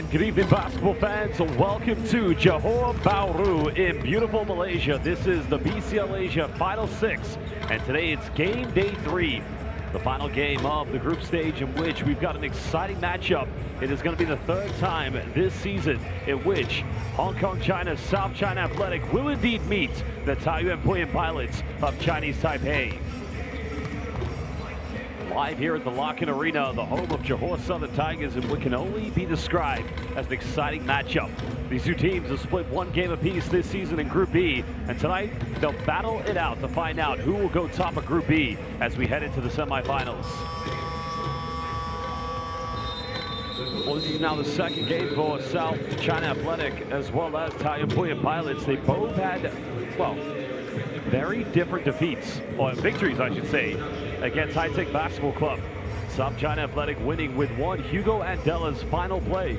And good evening, basketball fans. Welcome to Johor Bahru in beautiful Malaysia. This is the BCL Asia Final 6, and today it's game day 3, the final game of the group stage, in which we've got an exciting matchup. It is going to be the third time this season in which Hong Kong China's South China Athletic will indeed meet the Taoyuan Pauian pilots of Chinese Taipei. Live here at the Lock-in Arena, the home of Johor Southern Tigers, in what can only be described as an exciting matchup. These two teams have split one game apiece this season in Group B, and tonight they'll battle it out to find out who will go top of Group B as we head into the semifinals. Well, this is now the second game for South China Athletic as well as Taoyuan Pauian pilots. They both had, well, very different defeats, or victories I should say, against High Tech Basketball Club. South China Athletic winning with one Hugo Andela's final play,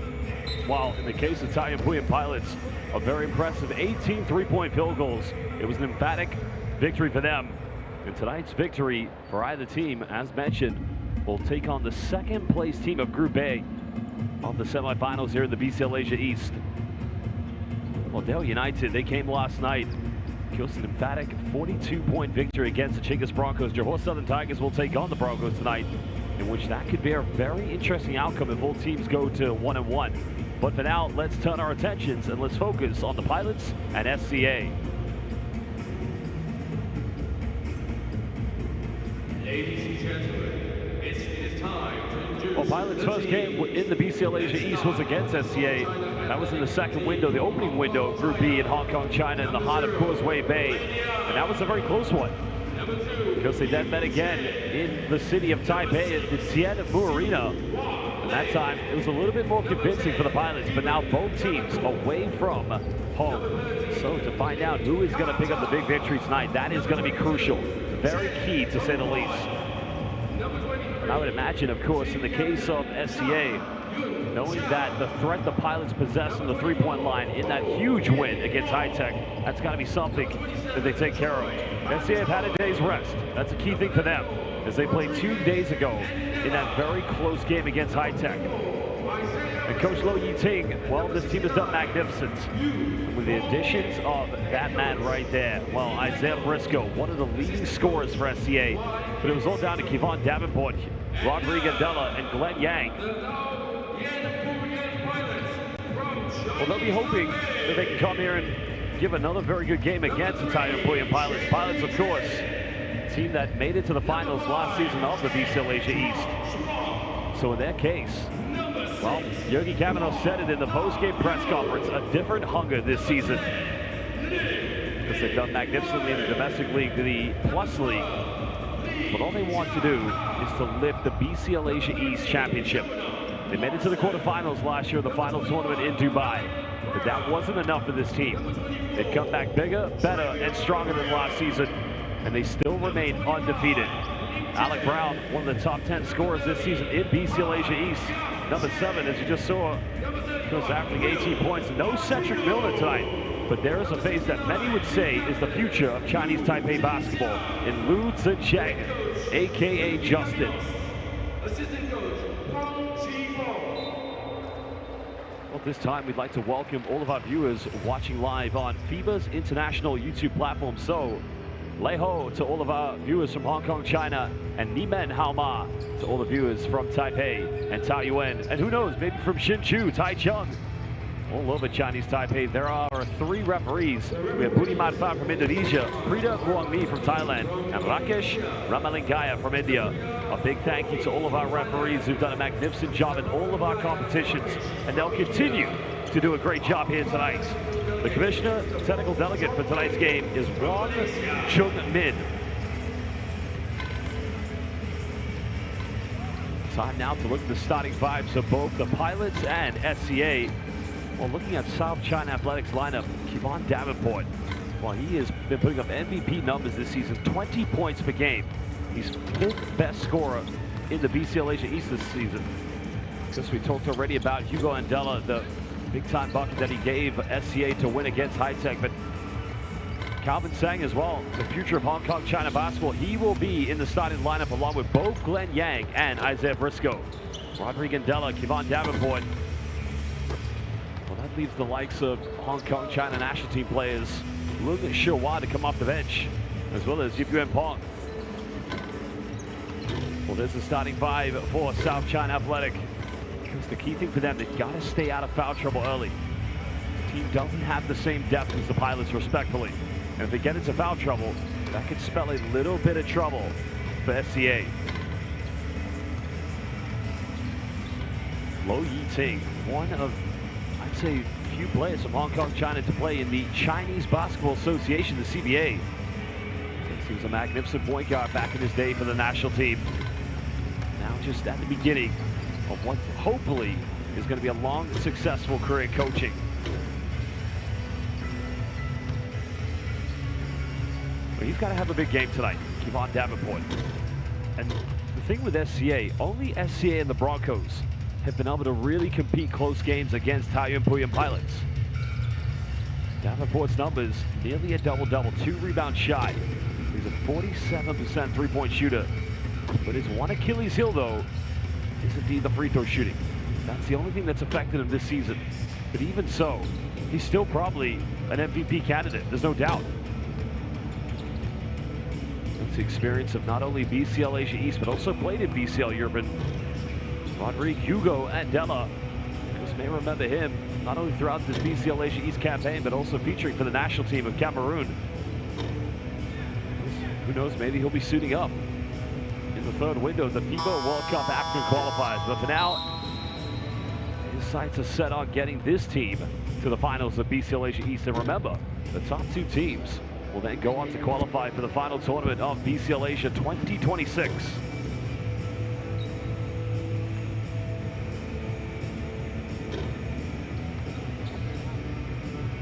while in the case of Taoyuan Pauian pilots, a very impressive 18 three-point field goals. It was an emphatic victory for them. And tonight's victory for either team, as mentioned, will take on the second place team of Group A of the semifinals here in the BCL Asia East. Well, Dale United, they came last night. Kills an emphatic 42-point victory against the Chinggis Broncos. Johor Southern Tigers will take on the Broncos tonight, in which that could be a very interesting outcome if all teams go to 1-1. But for now, let's turn our attentions and let's focus on the pilots and SCA. Ladies and gentlemen, it is time to introduce... Well, pilots' first game in the BCL Asia East was against SCA. That was in the second window, the opening window of Group B in Hong Kong, China, in the heart of Causeway Bay. And that was a very close one, because they then met again in the city of Taipei at the Tien Mu Arena. And that time, it was a little bit more convincing for the pilots, but now both teams away from home. So to find out who is going to pick up the big victory tonight, that is going to be crucial. Very key, to say the least. And I would imagine, of course, in the case of SCA, knowing that the threat the pilots possess on the three-point line in that huge win against High Tech, that's got to be something that they take care of. SCA have had a day's rest. That's a key thing for them, as they played 2 days ago in that very close game against High Tech. And Coach Lo Yiting, well, this team has done magnificent. With the additions of that man right there, well, Isaiah Briscoe, one of the leading scorers for SCA, but it was all down to Kevon Davenport, Rodrigo Andela, and Glenn Yang. Well, they'll be hoping that they can come here and give another very good game against the Taoyuan Pauian pilots. Pilots, of course, a team that made it to the finals last season of the BCL Asia East. So in their case, well, Yogi Kavanaugh said it in the post-game press conference, a different hunger this season. Because they've done magnificently in the domestic league, the Plus League. But all they want to do is to lift the BCL Asia East Championship. They made it to the quarterfinals last year, the final tournament in Dubai. But that wasn't enough for this team. They've come back bigger, better, and stronger than last season, and they still remain undefeated. Alec Brown, one of the top 10 scorers this season in BCL Asia East. Number 7, as you just saw, goes averaging 18 points. No Cedric Milner tonight, but there is a face that many would say is the future of Chinese Taipei basketball in Lu Zicheng, a.k.a. Justin. Assistant coach, Well, this time we'd like to welcome all of our viewers watching live on FIBA's international YouTube platform. So, Lei Ho to all of our viewers from Hong Kong, China, and Nimen Hao Ma to all the viewers from Taipei and Taoyuan, and who knows, maybe from Hsinchu, Taichung. All over Chinese Taipei, there are 3 referees. We have Budiman Phan from Indonesia, Prita Guangmi from Thailand, and Rakesh Ramalingaya from India. A big thank you to all of our referees who've done a magnificent job in all of our competitions, and they'll continue to do a great job here tonight. The commissioner, technical delegate for tonight's game is Wong Chung Min. Time now to look at the starting fives of both the pilots and SCA. Well, looking at South China Athletics lineup, Kevon Davenport, well, he has been putting up MVP numbers this season, 20 points per game. He's 5th best scorer in the BCL Asia East this season. Since we talked already about Hugo Andela, the big-time bucket that he gave SCA to win against High Tech, but Calvin Tseng as well, the future of Hong Kong China basketball. He will be in the starting lineup along with both Glenn Yang and Isaiah Briscoe. Rodrigo Andela, Kevon Davenport, leaves the likes of Hong Kong, China national team players a little bit sure to come off the bench, as well as Taoyuan Pauian. Well, there's the starting five for South China Athletic. Because the key thing for them, they've got to stay out of foul trouble early. This team doesn't have the same depth as the Pilots, respectfully. And if they get into foul trouble, that could spell a little bit of trouble for SCA. Lo Yiting, one of, I'd say, few players from Hong Kong, China to play in the Chinese Basketball Association, the CBA. He was a magnificent point guard back in his day for the national team. Now just at the beginning of what hopefully is going to be a long, successful career coaching. But he's got to have a big game tonight, Kevon Davenport. And the thing with SCA, only SCA and the Broncos have been able to really compete close games against Taoyuan Pauian Pilots. Davenport's numbers, nearly a double-double, 2 rebounds shy. He's a 47% three-point shooter. But his one Achilles heel, though, is indeed the free throw shooting. That's the only thing that's affected him this season. But even so, he's still probably an MVP candidate, there's no doubt. That's the experience of not only BCL Asia East, but also played in BCL Europe. And Rodrigue Hugo Andela, you may remember him not only throughout this BCL Asia East campaign, but also featuring for the national team of Cameroon. Who knows, maybe he'll be suiting up in the third window of the FIBA World Cup African qualifiers. But for now, his sights are set on getting this team to the finals of BCL Asia East. And remember, the top 2 teams will then go on to qualify for the final tournament of BCL Asia 2026.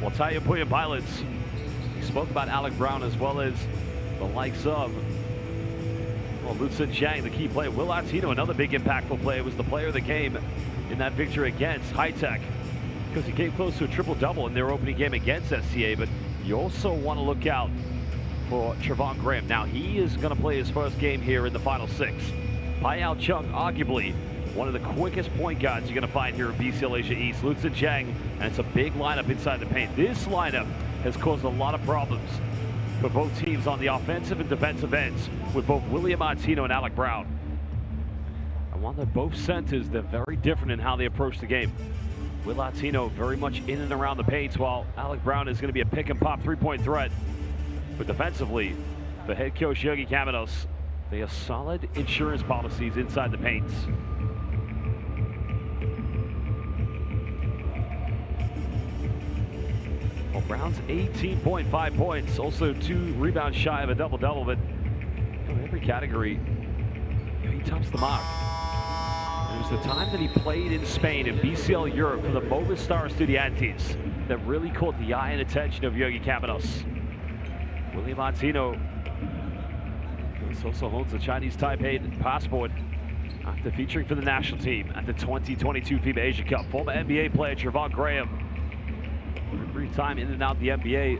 Well, Taoyuan Pauian Pilots, we spoke about Alec Brown as well as the likes of Lutsen Zhang, the key player. Will Artino, another big impactful player, was the player of the game in that victory against High Tech, because he came close to a triple-double in their opening game against SCA. But you also want to look out for Trevon Graham. Now, he is going to play his first game here in the Final 6. Payao Chung, arguably one of the quickest point guards you're going to find here in BCL Asia East. Lutsen Zhang, and it's a big lineup inside the paint. This lineup has caused a lot of problems for both teams on the offensive and defensive ends, with both William Martino and Alec Brown. And while they're both centers, they're very different in how they approach the game. Will Martino very much in and around the paints, while Alec Brown is going to be a pick and pop three-point threat. But defensively, for head coach Yogi Kamenos, they have solid insurance policies inside the paints. Well, Brown's 18.5 points, also 2 rebounds shy of a double-double, but in every category, he tops the mark. And it was the time that he played in Spain in BCL Europe for the Movistar Estudiantes that really caught the eye and attention of Yogi Kamenos. William Martino also holds the Chinese Taipei passport after featuring for the national team at the 2022 FIBA Asia Cup. Former NBA player Trevon Graham, for a brief time in and out the NBA,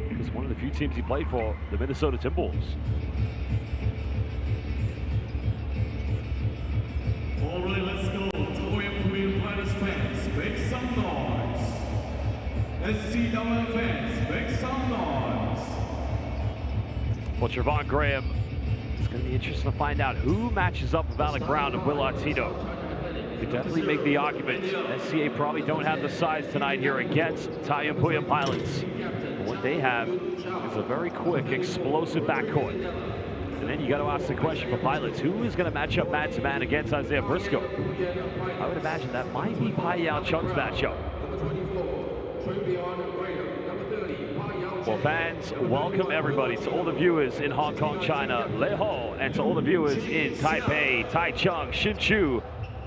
because one of the few teams he played for, the Minnesota Timberwolves. All right, let's go. Taoyuan Pauian Pilots fans, make some noise. SCW fans, make some noise. Well, Trevon Graham, it's going to be interesting to find out who matches up with Alec Brown and Will Artino. You could definitely make the argument SCA probably don't have the size tonight here against Taoyuan Pauian Pilots. But what they have is a very quick, explosive backcourt. And then you got to ask the question for Pilots, who is going to match up man-to-man against Isaiah Briscoe? I would imagine that might be Payao Chung's matchup. Well, fans, welcome everybody, to all the viewers in Hong Kong, China, Leho, and to all the viewers in Taipei, Taichung, Hsinchu,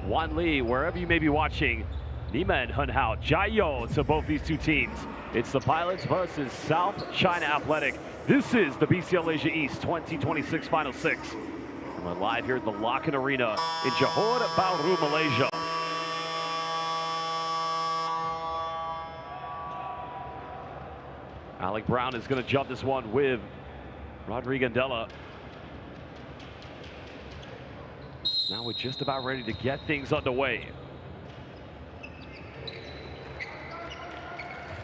Wanli, wherever you may be watching. Nimen, Hunhao, Jiao to both these two teams. It's the Pilots versus South China Athletic. This is the BCL Asia East 2026 Final 6. And we're live here at the Locken Arena in Johor Bahru, Malaysia. Alec Brown is going to jump this one with Rodrigue Andela. Now we're just about ready to get things underway.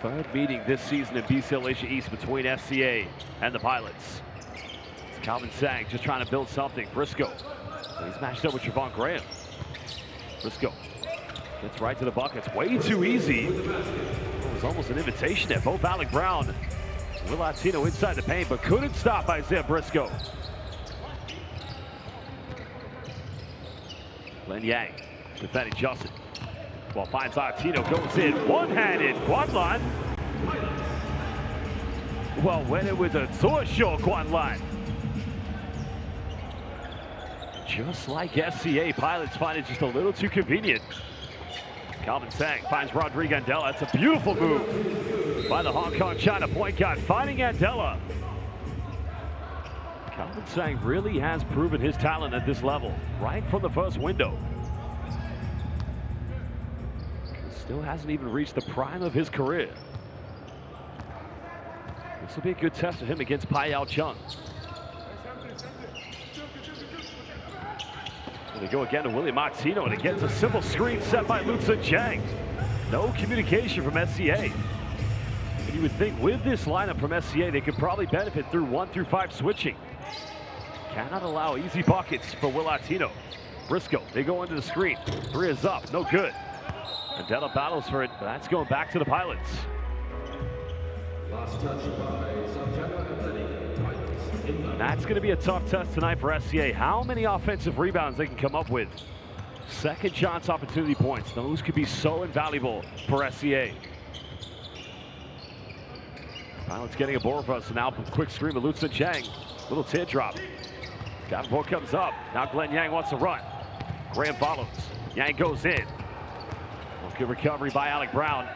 Third meeting this season in BCL Asia East between SCA and the Pilots. It's Calvin Sang just trying to build something. Briscoe, he's matched up with Javon Graham. Briscoe gets right to the buckets. Way too easy. It was almost an invitation there. Both Alec Brown and Will Latino inside the paint, but couldn't stop Isaiah Briscoe. Glenn Yang defending Justin. Well, finds Latino, goes in, one-handed, quad line. Well, went in with a torso quad line. Just like SCA, Pilots find it just a little too convenient. Calvin Sang finds Rodrigo Andela. That's a beautiful move by the Hong Kong China point guard, finding Andela. Calvin Sang really has proven his talent at this level, right from the first window. Still hasn't even reached the prime of his career. This will be a good test for him against Pai Chung. They go again to William Martino, and it gets a simple screen set by Lutsen Chang. No communication from SCA. And you would think with this lineup from SCA, they could probably benefit through 1 through 5 switching. Cannot allow easy buckets for Will Latino. Briscoe, they go into the screen. 3 is up, no good. Andela battles for it, but that's going back to the Pilots. Last touch by That's going to be a tough test tonight for SCA. How many offensive rebounds they can come up with. Second chance opportunity points. Those could be so invaluable for SCA. Pilots getting a board for us, and now quick screen with Lutsen Chang. Little teardrop. Davenport comes up. Now Glenn Yang wants to run. Graham follows. Yang goes in. Well, good recovery by Alec Brown.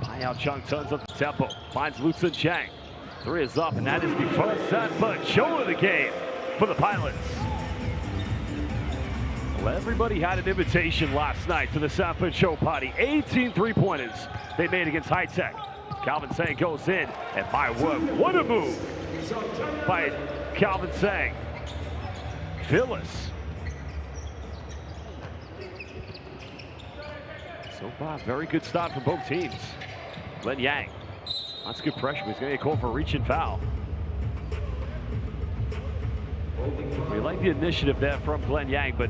Pai Chung turns up the tempo. Finds Lutsen Chang. 3 is up, and that is the first Sanford show of the game for the Pilots. Well, everybody had an invitation last night to the Sanford show party. 18 three-pointers they made against High Tech. Calvin Sang goes in, and my word, what a move by Calvin Sang. Phyllis. So far, very good start from both teams. Glenn Yang. That's good pressure. He's going to get called for a reach and foul. We like the initiative there from Glenn Yang, but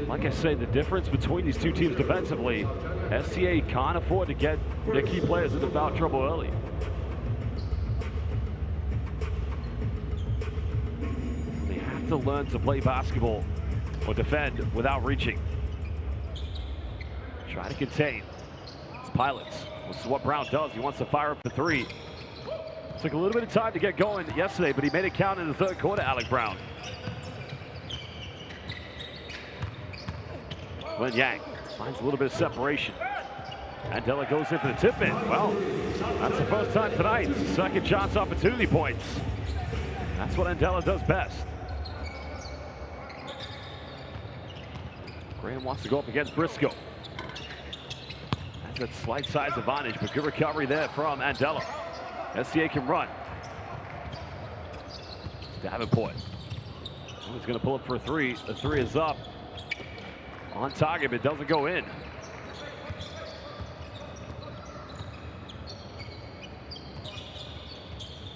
like I say, the difference between these two teams defensively, SCA can't afford to get their key players into foul trouble early. They have to learn to play basketball or defend without reaching. Try to contain. It's Pilots. This is what Brown does. He wants to fire up the 3. Took a little bit of time to get going yesterday, but he made it count in the third quarter, Alec Brown. Glenn Yang finds a little bit of separation. Andela goes in for the tip-in. Well, that's the first time tonight. Second chance opportunity points. That's what Andela does best. Graham wants to go up against Briscoe. That slight size advantage, but good recovery there from Andela. SCA can run. Davenport. He's going to pull up for a 3. The 3 is up. On target, but doesn't go in.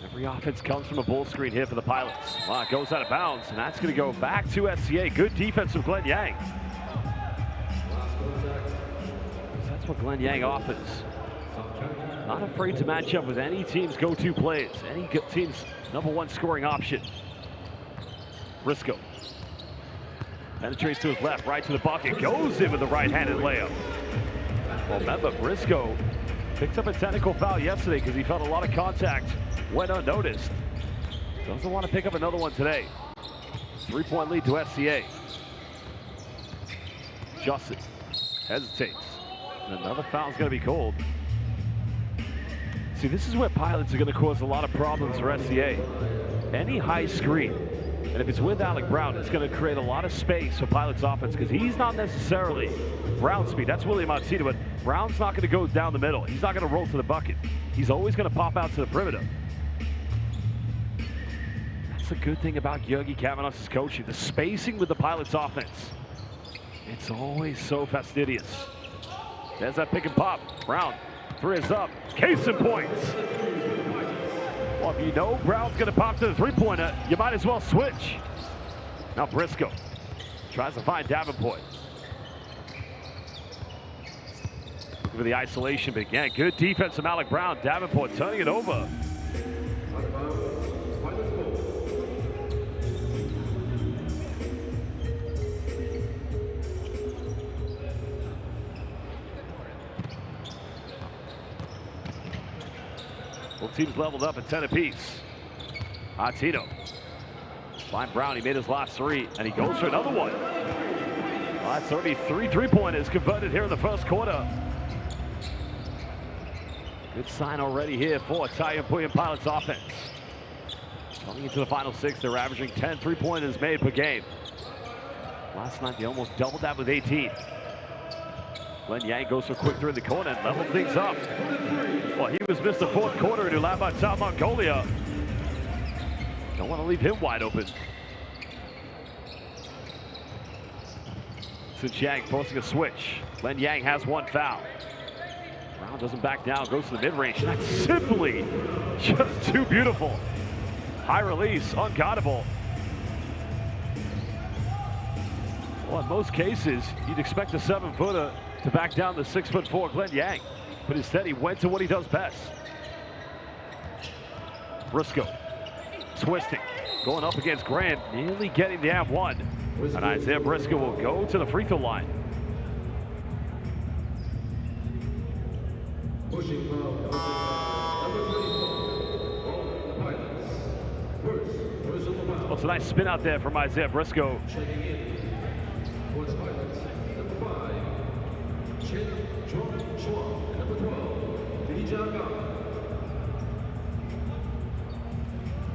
Every offense comes from a bull screen here for the Pilots. Well, it goes out of bounds, and that's going to go back to SCA. Good defense from Glenn Yang. That's what Glenn Yang offers. Not afraid to match up with any team's go-to plays, any team's #1 scoring option. Briscoe penetrates to his left, right to the bucket, goes in with the right-handed layup. Well, remember, Briscoe picked up a technical foul yesterday because he felt a lot of contact, went unnoticed. Doesn't want to pick up another one today. 3-point lead to SCA. Justin hesitates. And another foul's going to be called. See, this is where Pilots are going to cause a lot of problems for SCA. Any high screen, and if it's with Alec Brown, it's going to create a lot of space for Pilots offense because he's not necessarily Brown speed. That's William Martino, but Brown's not going to go down the middle. He's not going to roll to the bucket. He's always going to pop out to the perimeter. That's the good thing about Georgi Kavanos' coaching. The spacing with the Pilots offense. It's always so fastidious. There's that pick and pop. Brown Three is up. Case in points. Well, if you know Brown's going to pop to the three-pointer, you might as well switch. Now Briscoe tries to find Davenport. Looking for the isolation, but again, good defense from Alec Brown. Davenport turning it over. Both teams leveled up at 10 apiece. Tito. Find Brown, he made his last three, and he goes for another one. Well, that's already three three-pointers converted here in the first quarter. Good sign already here for Taoyuan Pauian Pilots offense. Coming into the final six, they're averaging 10 three-pointers made per game. Last night, they almost doubled that with 18. Glenn Yang goes for quick three in the corner and level things up. Well, he was missed the fourth quarter to lab by South Mongolia. Don't want to leave him wide open. Since Yang forcing a switch. Glenn Yang has one foul. Brown doesn't back down, goes to the mid-range. That's simply just too beautiful. High release, unguardable. Well, in most cases, you'd expect a 7-footer to back down the 6'4" Glenn Yang. But instead, he went to what he does best. Briscoe twisting, going up against Grant, nearly getting the and one. And Isaiah Briscoe will go to the free throw line. Well, it's a nice spin out there from Isaiah Briscoe.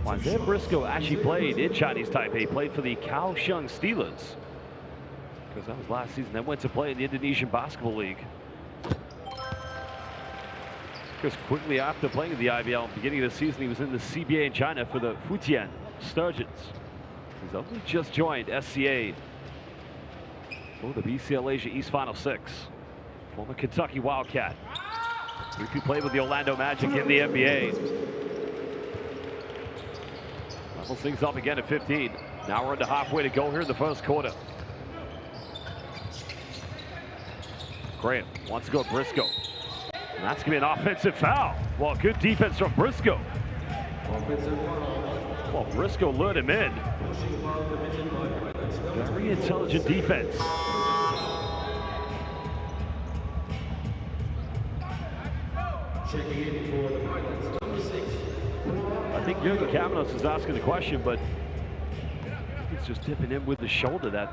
Isaiah Briscoe actually played in Chinese Taipei. He played for the Kaohsiung Steelers, because that was last season. Then went to play in the Indonesian Basketball League. Because quickly after playing in the IBL, at the beginning of the season, he was in the CBA in China for the Futian Sturgeons. He's only just joined SCA for the BCL Asia East Final Six. Former Kentucky Wildcat. Briefly played with the Orlando Magic in the NBA. Levels things up again at 15. Now we're under halfway to go here in the first quarter. Graham wants to go Briscoe. And that's going to be an offensive foul. Well, good defense from Briscoe. Well, Briscoe lured him in. Very intelligent defense. I think Jürgen Kamenos is asking the question, but he's just dipping in with the shoulder. That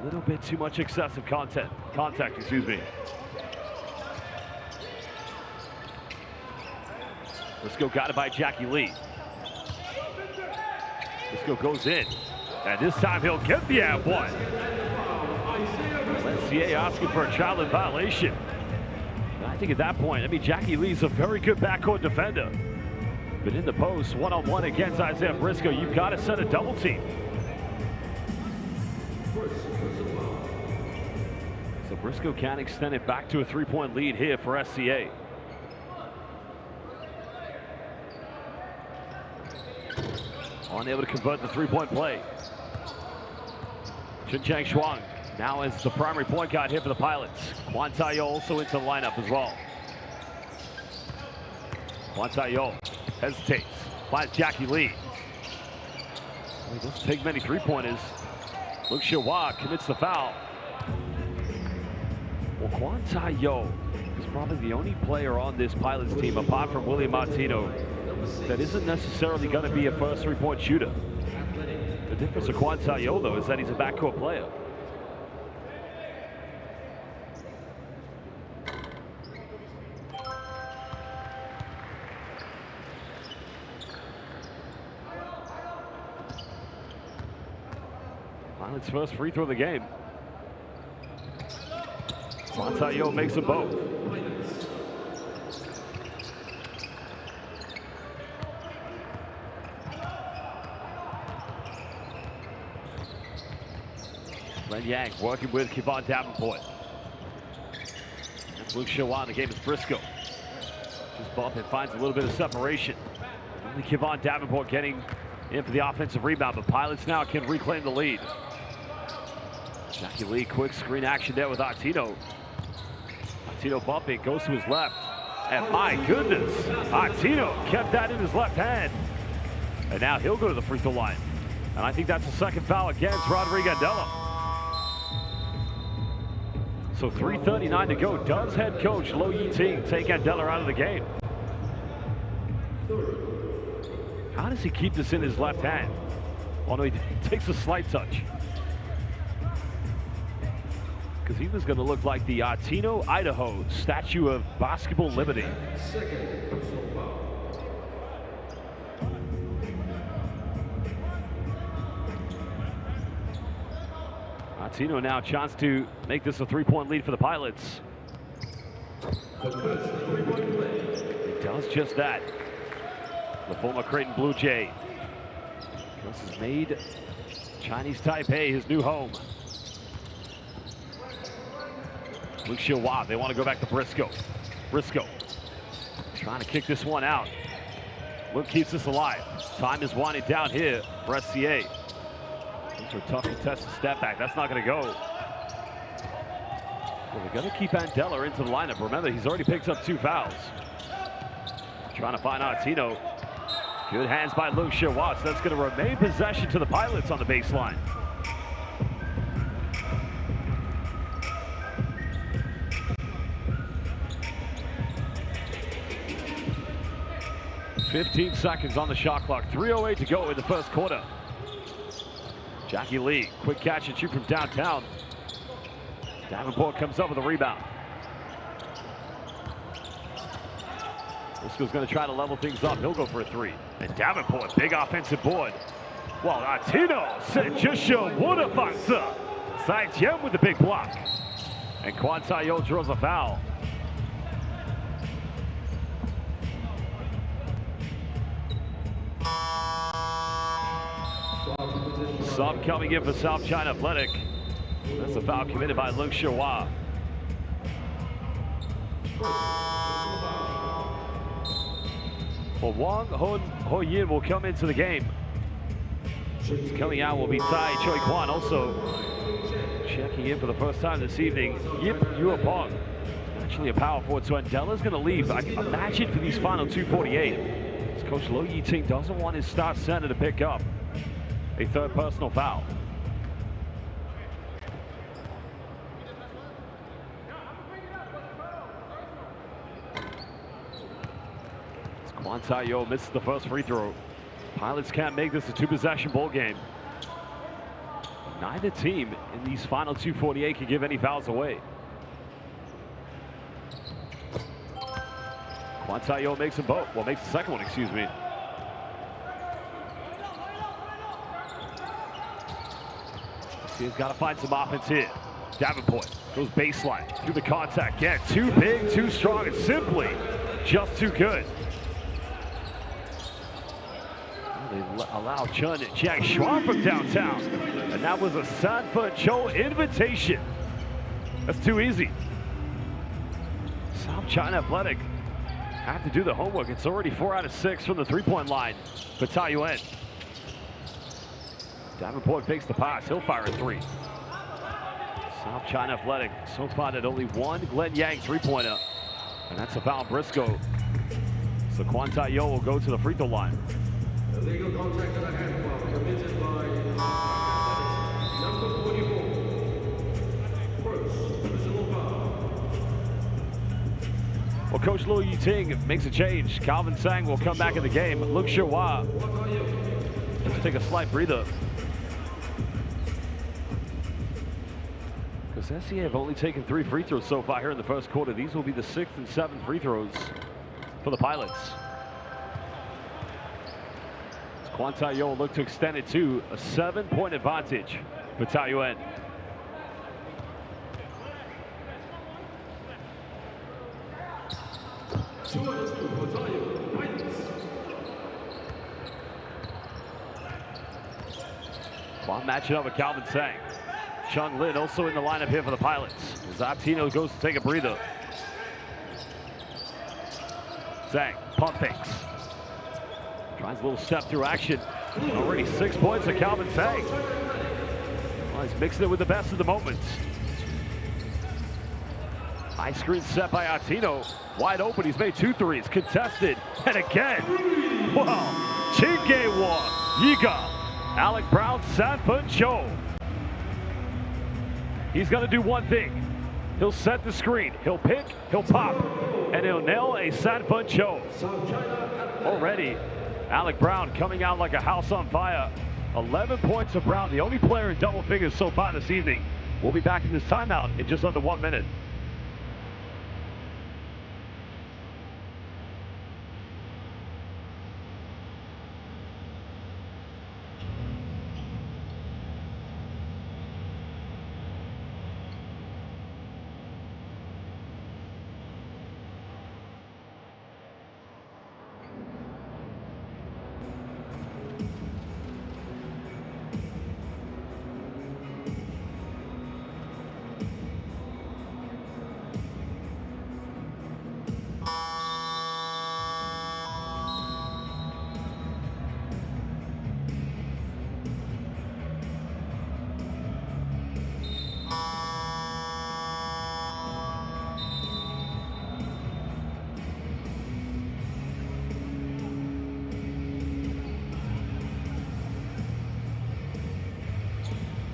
a little bit too much excessive contact, excuse me. Briscoe got it by Jackie Lee. Briscoe goes in, and this time he'll get the and one. SCA asking for a child in violation. And I think at that point, I mean, Jackie Lee's a very good backcourt defender. But in the post, one-on-one against Isaiah Briscoe, you've got to set a double team. So Briscoe can extend it back to a three-point lead here for SCA. Unable to convert the three-point play. Chen Chang Shuang now as the primary point guard here for the Pilots. Kwan Tai-yo also into the lineup as well. Kwan Tai-yo hesitates, finds Jackie Lee. He doesn't take many three-pointers. Luke Shawah commits the foul. Well, Kwan Tai-yo is probably the only player on this Pilots team, apart from William Martino, that isn't necessarily going to be a first three-point shooter. The difference with Kwan Tai-yo, though, is that he's a backcourt player. Pilots' first free throw of the game. Kwan Tai-yo makes them both. Glenn Yang working with Kevon Davenport. That's Luke Shawah. The game is Briscoe. bump and finds a little bit of separation. Only Kevon Davenport getting in for the offensive rebound, but Pilots now can reclaim the lead. Jackie Lee, quick screen action there with Artino. Artino bumping, goes to his left. And my goodness, Artino kept that in his left hand. And now he'll go to the free throw line. And I think that's the second foul against Rodrigo Andela. So 3:39 to go. Does head coach Lo Yiting take Andela out of the game? How does he keep this in his left hand? Oh no, he takes a slight touch. Because he was going to look like the Artino, Idaho Statue of Basketball Liberty. Artino now a chance to make this a three-point lead for the Pilots. It does just that. The former Creighton Blue Jay. This has made Chinese Taipei his new home. Luke Xiaohua, they want to go back to Briscoe. Briscoe trying to kick this one out. Luke keeps this alive. Time is winding down here for SCA. Those are tough contested step back. That's not going to go. Well, they're going to keep Andela into the lineup. Remember, he's already picked up 2 fouls. Trying to find Artino. Good hands by Luke Xiaohua. So that's going to remain possession to the Pilots on the baseline. .15 seconds on the shot clock. 3:08 to go in the first quarter. Jackie Lee, quick catch and shoot from downtown. Davenport comes up with a rebound. Briscoe's going to try to level things up. He'll go for a 3. And Davenport, big offensive board. While Artino just showed Wunderfanzer. Sai Tian with the big block. And Kwan Taoyuan draws a foul. Sub coming in for South China Athletic. That's a foul committed by Luke Xiaohua. Well, Wang Ho-yin will come into the game. Coming out will be Tai Choi Kwan. Also checking in for the first time this evening, Yip Yuapong. Actually a power forward, so Andela's going to leave. I can imagine for these final 2:48. As Coach Lo Yiting doesn't want his star center to pick up a third personal foul. Kwan Taoyuan misses the first free throw. Pilots can't make this a 2-possession ball game. Neither team in these final 2:48 can give any fouls away. Kwan Taoyuan makes them both. Well, makes the second one, excuse me. He's got to find some offense here. Davenport goes baseline through the contact. Yeah, too big, too strong, and simply just too good. They allow Chun and Jack Schwab from downtown. And that was a Sanford Cho invitation. That's too easy. South China Athletic have to do the homework. It's already 4 out of 6 from the three-point line for Taoyuan. Davenport fakes the pass. He'll fire a 3. South China Athletic so far at only 1 Glenn Yang three-pointer. And that's a foul on Briscoe. So Kwan Taoyuan will go to the free throw line. Illegal contact and a hand foul committed by number 44. First personal foul. Well, Coach Lo Yiting makes a change. Calvin Sang will come back in the game. Luke Xiaohua, let's take a slight breather. Because SCA have only taken 3 free throws so far here in the first quarter. These will be the 6th and 7th free throws for the Pilots. Kwan Taoyuan look to extend it to a 7-point advantage for Taoyuan. Kwan matching up with Calvin Sang. Chung Lin also in the lineup here for the Pilots. Artino goes to take a breather. Zhang, pump fakes. Tries a little step through action. Already 6 points to Calvin Zhang. Well, he's mixing it with the best of the moments. High screen set by Atino. Wide open, he's made 2 threes. Contested, and again. Wow, Chingewa, Yiga, Alec Brown, Sanfun Cho. He's gonna do one thing. He'll set the screen, he'll pick, he'll pop, and he'll nail a Sanfun Cho. Already, Alec Brown coming out like a house on fire. 11 points of Brown, the only player in double figures so far this evening. We'll be back in this timeout in just under 1 minute.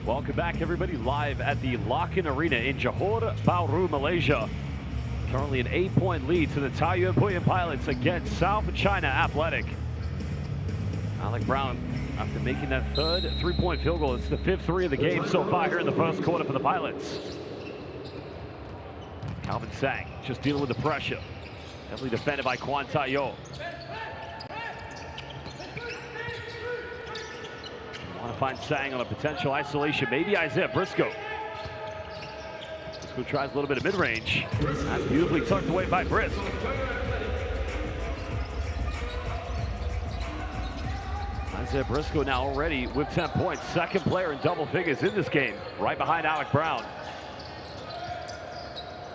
Welcome back, everybody, live at the Lock-In Arena in Johor Bahru, Malaysia. Currently an 8-point lead to the Taoyuan Pauian Pilots against South China Athletic. Alec Brown, after making that third 3-point field goal, it's the 5th 3 of the game so far here in the first quarter for the Pilots. Calvin Zhang just dealing with the pressure. Heavily defended by Kwan Tayo. Want to find Zhang on a potential isolation. Maybe Isaiah Briscoe. Briscoe tries a little bit of mid-range. That's beautifully tucked away by Brisk. Isaiah Briscoe now already with 10 points. Second player in double figures in this game. Right behind Alec Brown.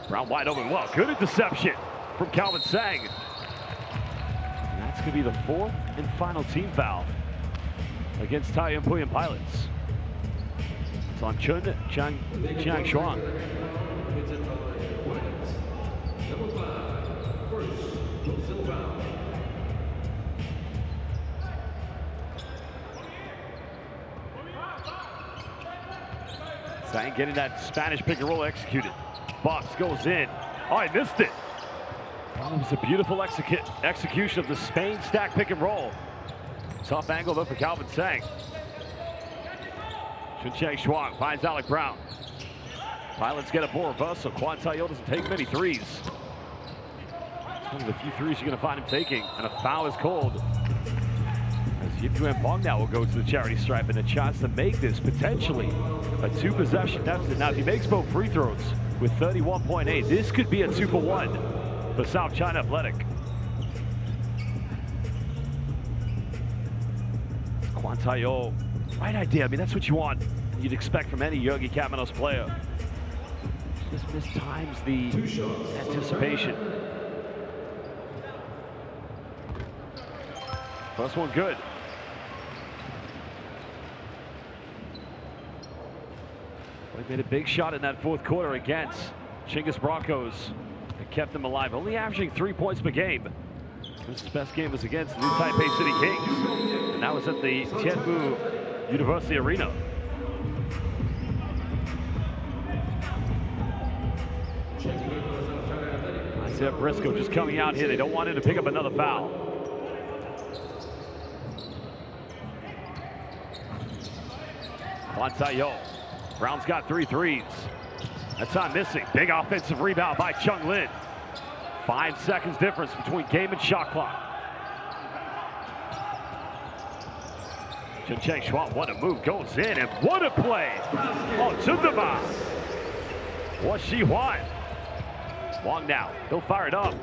Brown wide open. Well, good interception from Calvin Zhang. And that's going to be the 4th and final team foul against Taoyuan Pauian Pilots. It's on Chun Chiang Shuang. Zhang getting that Spanish pick and roll executed. Box goes in. Oh, I missed it. Oh, it was a beautiful execution of the Spain stack pick and roll. Tough angle though for Calvin Zhang. Chun Shuang finds Alec Brown. Pilots get a ball reversal. Kwan Tayo doesn't take many threes. It's one of the few threes you're going to find him taking, and a foul is called. As Yip Yuan Bong now will go to the charity stripe, and a chance to make this potentially a 2-possession deficit. Now, if he makes both free throws with 31.8, this could be a 2-for-1 for South China Athletic. Kwan Tayo, right idea. I mean, that's what you want. You'd expect from any Yogi Kamenos player. Just mistimes the anticipation. First one good. They made a big shot in that 4th quarter against Chinggis Broncos. It kept them alive, only averaging 3 points per game. His best game was against the new Taipei City Kings, and that was at the Tianmu University Arena. Isaiah Briscoe just coming out here. They don't want him to pick up another foul. Kwan Tayo. Brown's got 3 threes. That's not missing. Big offensive rebound by Chung Lin. 5 seconds difference between game and shot clock. Chun Shuang, what a move, goes in, and what a play! Oh, Tsundama! Watchthe Huan. Wong now, he'll fire it up.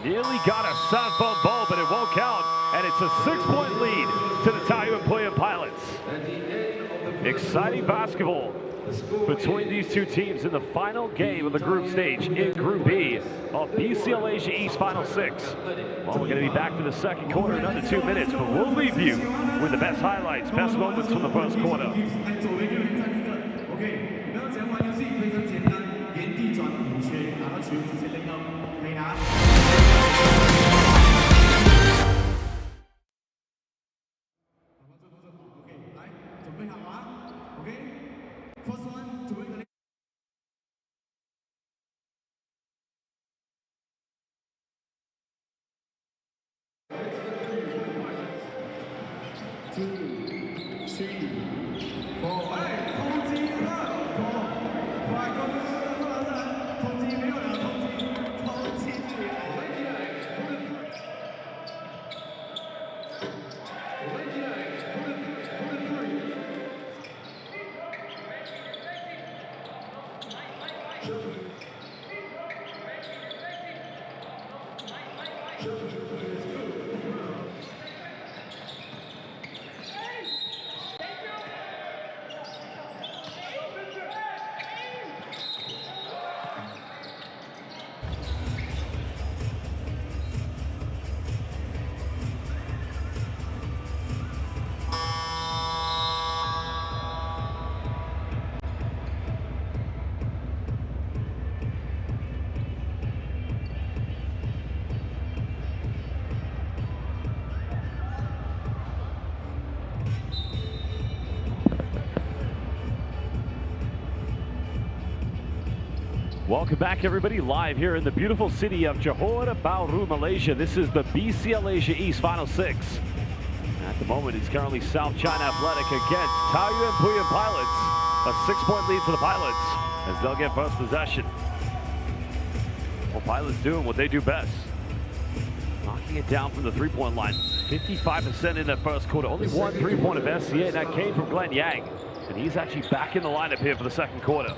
Nearly got a Sanfun ball, but it won't count, and it's a 6-point lead to the Taoyuan Pauian Pilots. Exciting basketball between these two teams in the final game of the group stage in Group B of BCL Asia East Final 6. Well, we're going to be back for the second quarter in under 2 minutes, but we'll leave you with the best highlights, best moments from the first quarter. Welcome back, everybody, live here in the beautiful city of Johor Bahru, Malaysia. This is the BCL Asia East Final 6. At the moment, it's currently South China Athletic against Taoyuan Pauian Pilots. A 6-point lead to the Pilots as they'll get first possession. Well, Pilots doing what they do best. Knocking it down from the three-point line. 55% in that first quarter. Only one three-point of SCA, and that came from Glenn Yang. And he's actually back in the lineup here for the second quarter.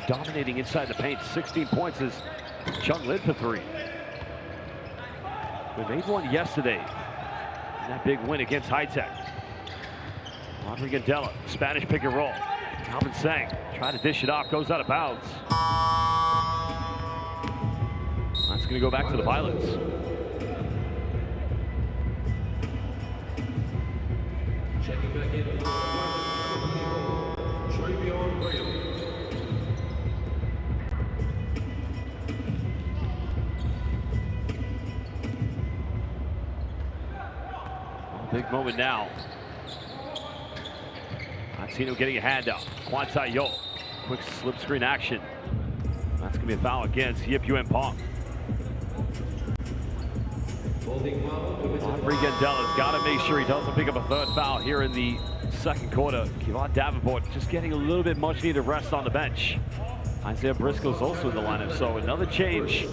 Dominating inside the paint. 16 points is Chung Lin for three. We made one yesterday in that big win against High Tech. Rodrigo Della, Spanish pick and roll. Calvin Sang trying to dish it off, goes out of bounds. That's going to go back to the Pilots. Checking back in. Big moment now. Martino getting a handout. Kwan Tai Yo. Quick slip screen action. That's going to be a foul against Yip Yuen Pong. Rodrigo Della's got to make sure he doesn't pick up a third foul here in the second quarter. Kevon Davenport just getting a little bit much needed rest on the bench. Isaiah Briscoe's also in the lineup, so another change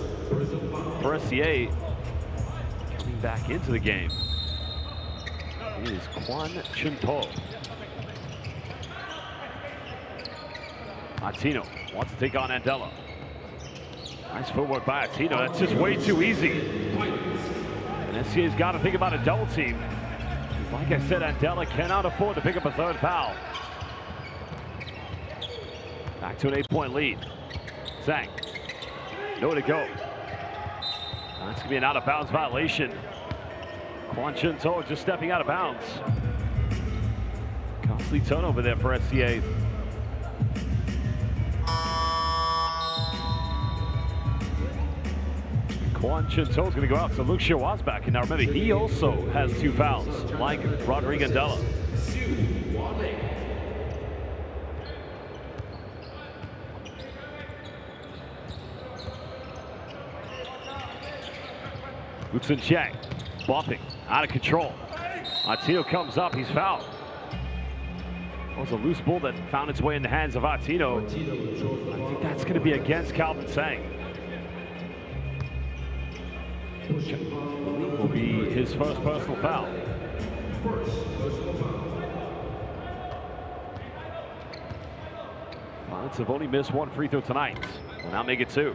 for SCA coming back into the game. Is Kwan Chun To. Martino wants to take on Andela. Nice footwork by Martino. That's just way too easy. And SCA's got to think about a double team. Because like I said, Andela cannot afford to pick up a third foul. Back to an 8-point lead. Zhang. Nowhere to go. That's going to be an out-of-bounds violation. Kwan Chun To just stepping out of bounds. Costly turnover there for SCA. Kwan Chun To is going to go out, so Luke Shawaz back. And now remember, he also has 2 fouls, like Rodrigo Della. Luxin Chang, bumping, out of control. Martino comes up, he's fouled. It was a loose ball that found its way in the hands of Martino. I think that's going to be against Calvin Sang. Which I believe will be his first personal foul. Pilots have only missed 1 free throw tonight. Will now make it 2.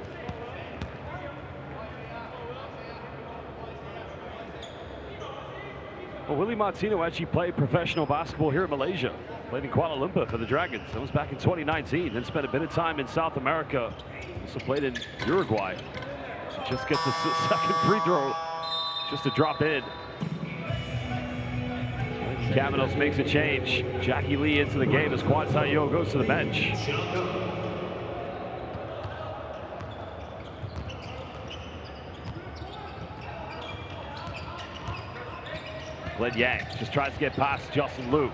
Well, Willie Martino actually played professional basketball here in Malaysia. Played in Kuala Lumpur for the Dragons. That was back in 2019. Then spent a bit of time in South America. Also played in Uruguay. He just gets a second free throw just to drop in. Cavanos makes a change. Jackie Lee into the game as Watchthe goes to the bench. Glenn Yang just tries to get past Justin Liu.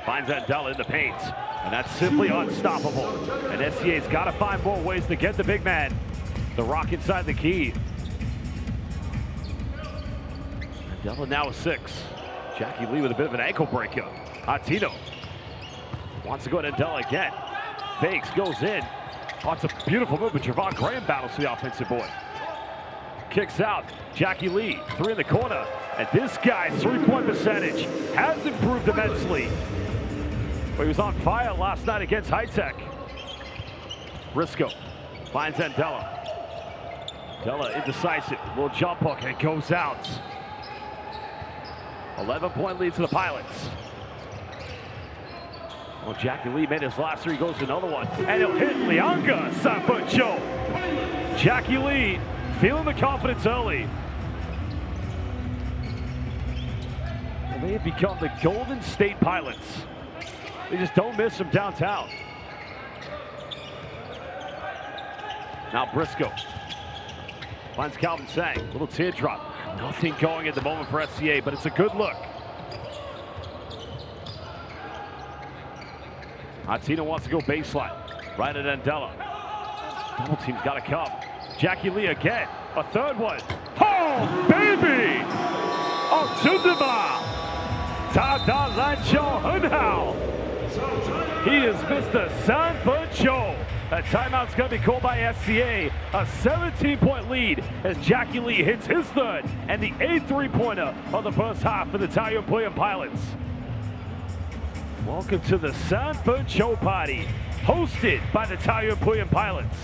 Finds Andela in the paint, and that's simply unstoppable. And SCA's got to find more ways to get the big man. The rock inside the key. Andela now with 6. Jackie Lee with a bit of an ankle breaker. Tino wants to go to Andela again. Fakes, goes in. Oh, it's a beautiful move, but Javon Graham battles for the offensive board. Kicks out. Jackie Lee, 3 in the corner. And this guy's three-point percentage has improved immensely. But he was on fire last night against High Tech. Briscoe finds Andela. Andela indecisive. Little jump hook and it goes out. 11-point lead to the Pilots. Well, Jackie Lee made his last 3, goes to another one. And he'll hit Lianga Sanfocho. Jackie Lee feeling the confidence early. And they have become the Golden State Pilots. They just don't miss from downtown. Now Briscoe finds Calvin Sang. Little teardrop. Nothing going at the moment for SCA, but it's a good look. Tino wants to go baseline. Right at Andela. Double team's got to come. Jackie Lee again. A third one. Oh, baby! Oh, Chundaba! Tada Lancho Hunhao. He is Mr. Sanfocho. A timeout's going to be called by SCA. A 17-point lead as Jackie Lee hits his third and the 8th three-pointer of the first half for the Taoyuan Pauian Pilots. Welcome to the Sanfocho party, hosted by the Taoyuan Pauian Pilots.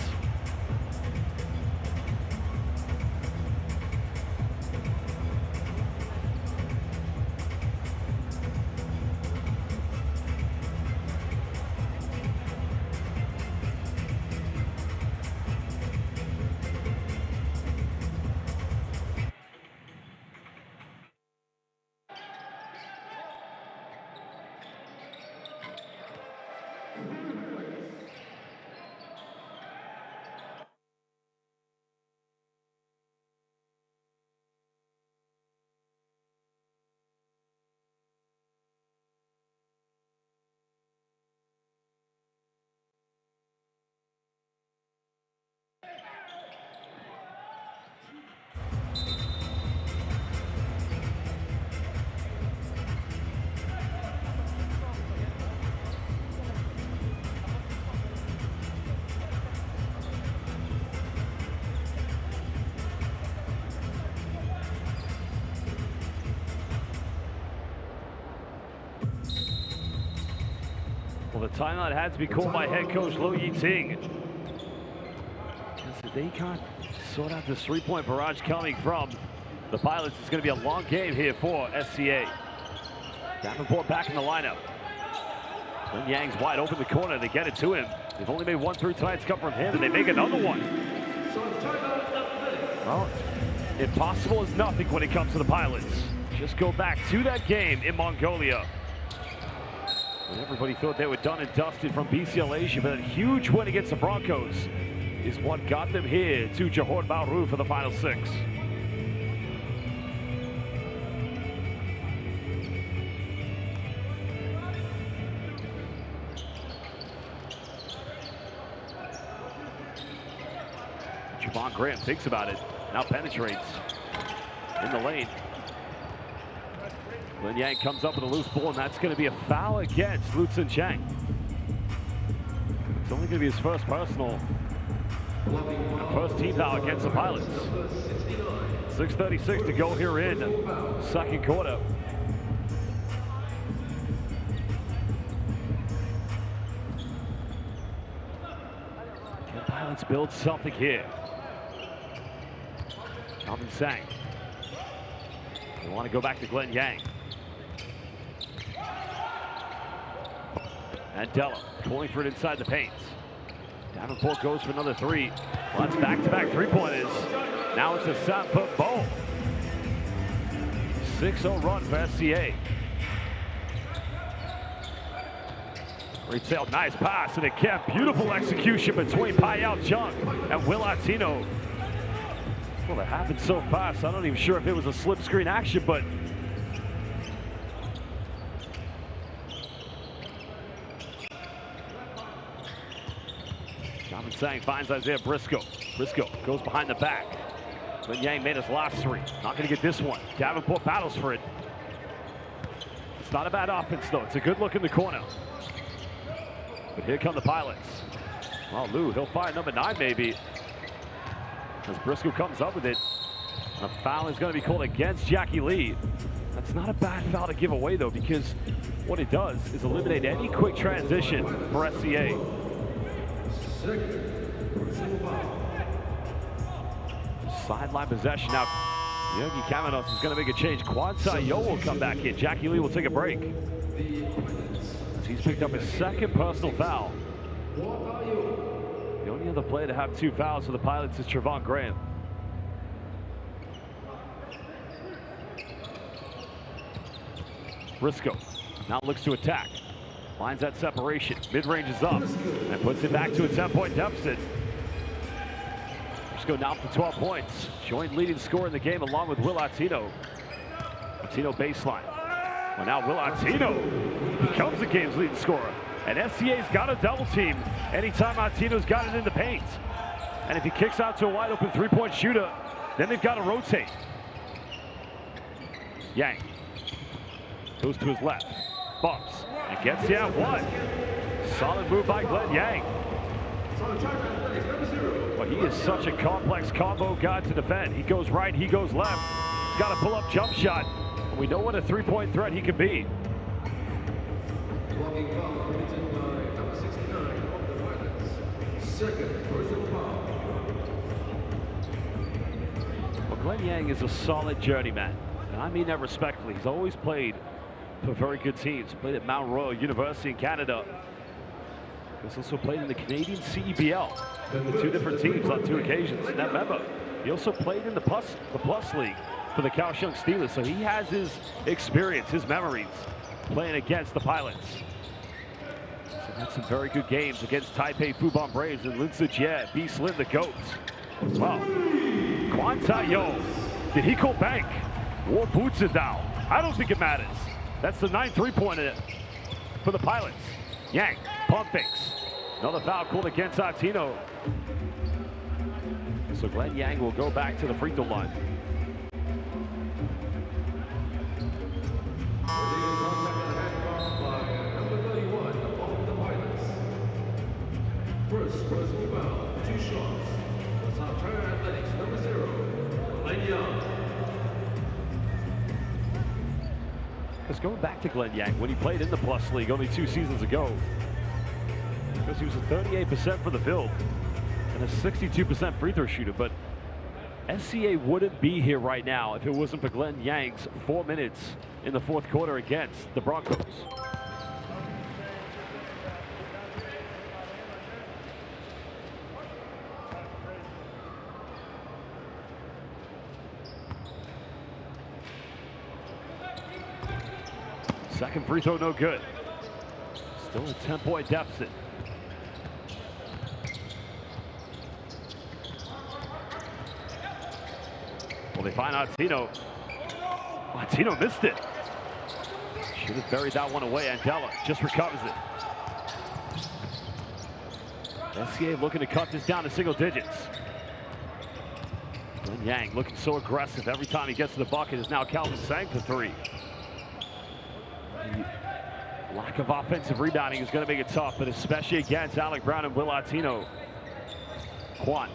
Well, the timeout had to be called by head coach Lo Yiting. Because if they can't sort out this three-point barrage coming from the Pilots, it's going to be a long game here for SCA. Davenport back in the lineup. Lin Yang's wide open in the corner. They get it to him. They've only made 1 3 tonight's come from him, and they make another one. Well, impossible is nothing when it comes to the Pilots. Just go back to that game in Mongolia. And everybody thought they were done and dusted from BCL Asia, but a huge win against the Broncos is what got them here to Johor Bahru for the final 6. Javon Graham thinks about it, now penetrates in the lane. Lin Yang comes up with a loose ball, and that's going to be a foul against Lu Tsin Cheng. It's only going to be his first personal, first team foul against the Pilots. 6:36 to go here in second quarter. Can the Pilots build something here? Calvin Sang. They want to go back to Glenn Yang. Andela pulling for it inside the paint. Davenport goes for another three. Well, that's back-to-back three-pointers. Now it's a 7-foot bowl. 6-0 run for SCA. Retail, nice pass, and again, beautiful execution between Payao Chung and Will Latino. Well, that happened so fast, I'm not even sure if it was a slip screen action, but Jonathan Sang finds Isaiah Briscoe. Briscoe goes behind the back. Glenn Yang made his last three. Not going to get this one. Davenport battles for it. It's not a bad offense, though. It's a good look in the corner. But here come the Pilots. Well, Lou, he'll find number 9 maybe. As Briscoe comes up with it. And a foul is going to be called against Jackie Lee. That's not a bad foul to give away, though, because what it does is eliminate any quick transition for SCA. Sideline possession now. Yogi Kamenos is going to make a change. Kwanzaa Yo will come back in. Jackie Lee will take a break. He's picked up his second personal foul. The only other player to have 2 fouls for the Pilots is Trevon Graham. Briscoe now looks to attack. Finds that separation. Mid-range is up and puts it back to a 10-point deficit. Briscoe now up to 12 points. Joint leading scorer in the game along with Will Latino. Latino baseline. Well, now Will Latino becomes the game's leading scorer. And SCA's got a double team anytime Latino's got it in the paint. And if he kicks out to a wide open 3-point shooter, then they've got to rotate. Yang goes to his left, bumps, and gets the one. Solid move by Glenn Yang. But he is such a complex combo guy to defend. He goes right, he goes left. He's got a pull-up jump shot. And we know what a 3-point threat he can be. Well, Glenn Yang is a solid journeyman. And I mean that respectfully. He's always played for very good teams. Played at Mount Royal University in Canada. He's also played in the Canadian CEBL for 2 different teams on 2 occasions. And remember, he also played in the Plus League for the Kaohsiung Steelers. So he has his experience, his memories playing against the Pilots. So that's some very good games against Taipei Fubon Braves and Lin Sijie, Beast Lin the GOAT. Well, Kwanzaa Yo, did he call bank? Or boots it down? I don't think it matters. That's the 9th 3-pointer for the Pilots. Yang, pump fakes. Another foul called against Latino. So Glenn Yang will go back to the free throw line. First personal foul, 2 shots. The South China Athletics, number 0, Glenn Yang. Because going back to Glenn Yang, when he played in the Plus League only 2 seasons ago, because he was a 38% for the field and a 62% free throw shooter, but SCA wouldn't be here right now if it wasn't for Glenn Yang's 4 minutes in the 4th quarter against the Broncos. Second free throw, no good. Still a 10-point deficit. Well, they find Latino. Latino missed it. Should have buried that one away. Andela just recovers it. SCA looking to cut this down to single digits. Glenn Yang looking so aggressive every time he gets to the bucket is now Calvin Sang for 3. The lack of offensive rebounding is going to make it tough, but especially against Alec Brown and Will Latino. Quan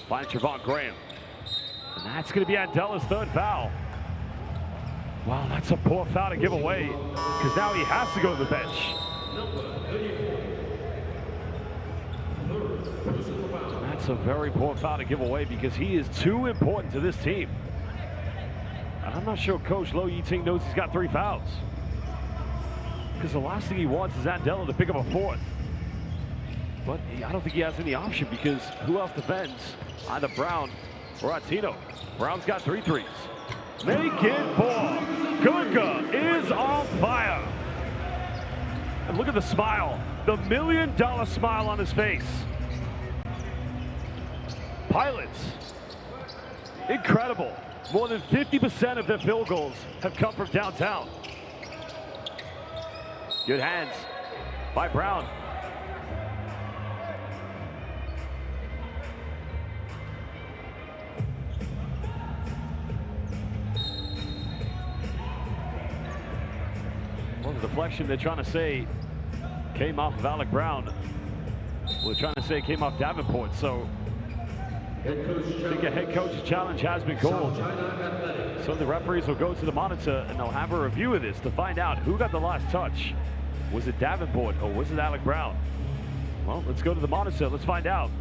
finds Trevon Graham. And that's going to be Andela's 3rd foul. Wow, that's a poor foul to give away, because now he has to go to the bench. That's a very poor foul to give away because he is too important to this team. And I'm not sure Coach Lo Yiting knows he's got 3 fouls. Because the last thing he wants is Andela to pick up a 4th. But I don't think he has any option because who else defends? Either Brown or Atino. Brown's got 3 threes. Make it 4. Gunga is on fire. And look at the smile. The $1 million smile on his face. Pilots. Incredible. More than 50% of their field goals have come from downtown. Good hands by Brown. Well, the deflection they're trying to say came off of Alec Brown. We're trying to say it came off Davenport, so I think a head coach's challenge has been called. So the referees will go to the monitor and they'll have a review of this to find out who got the last touch. Was it Davenport or was it Alec Brown? Well, let's go to the monitor. Let's find out.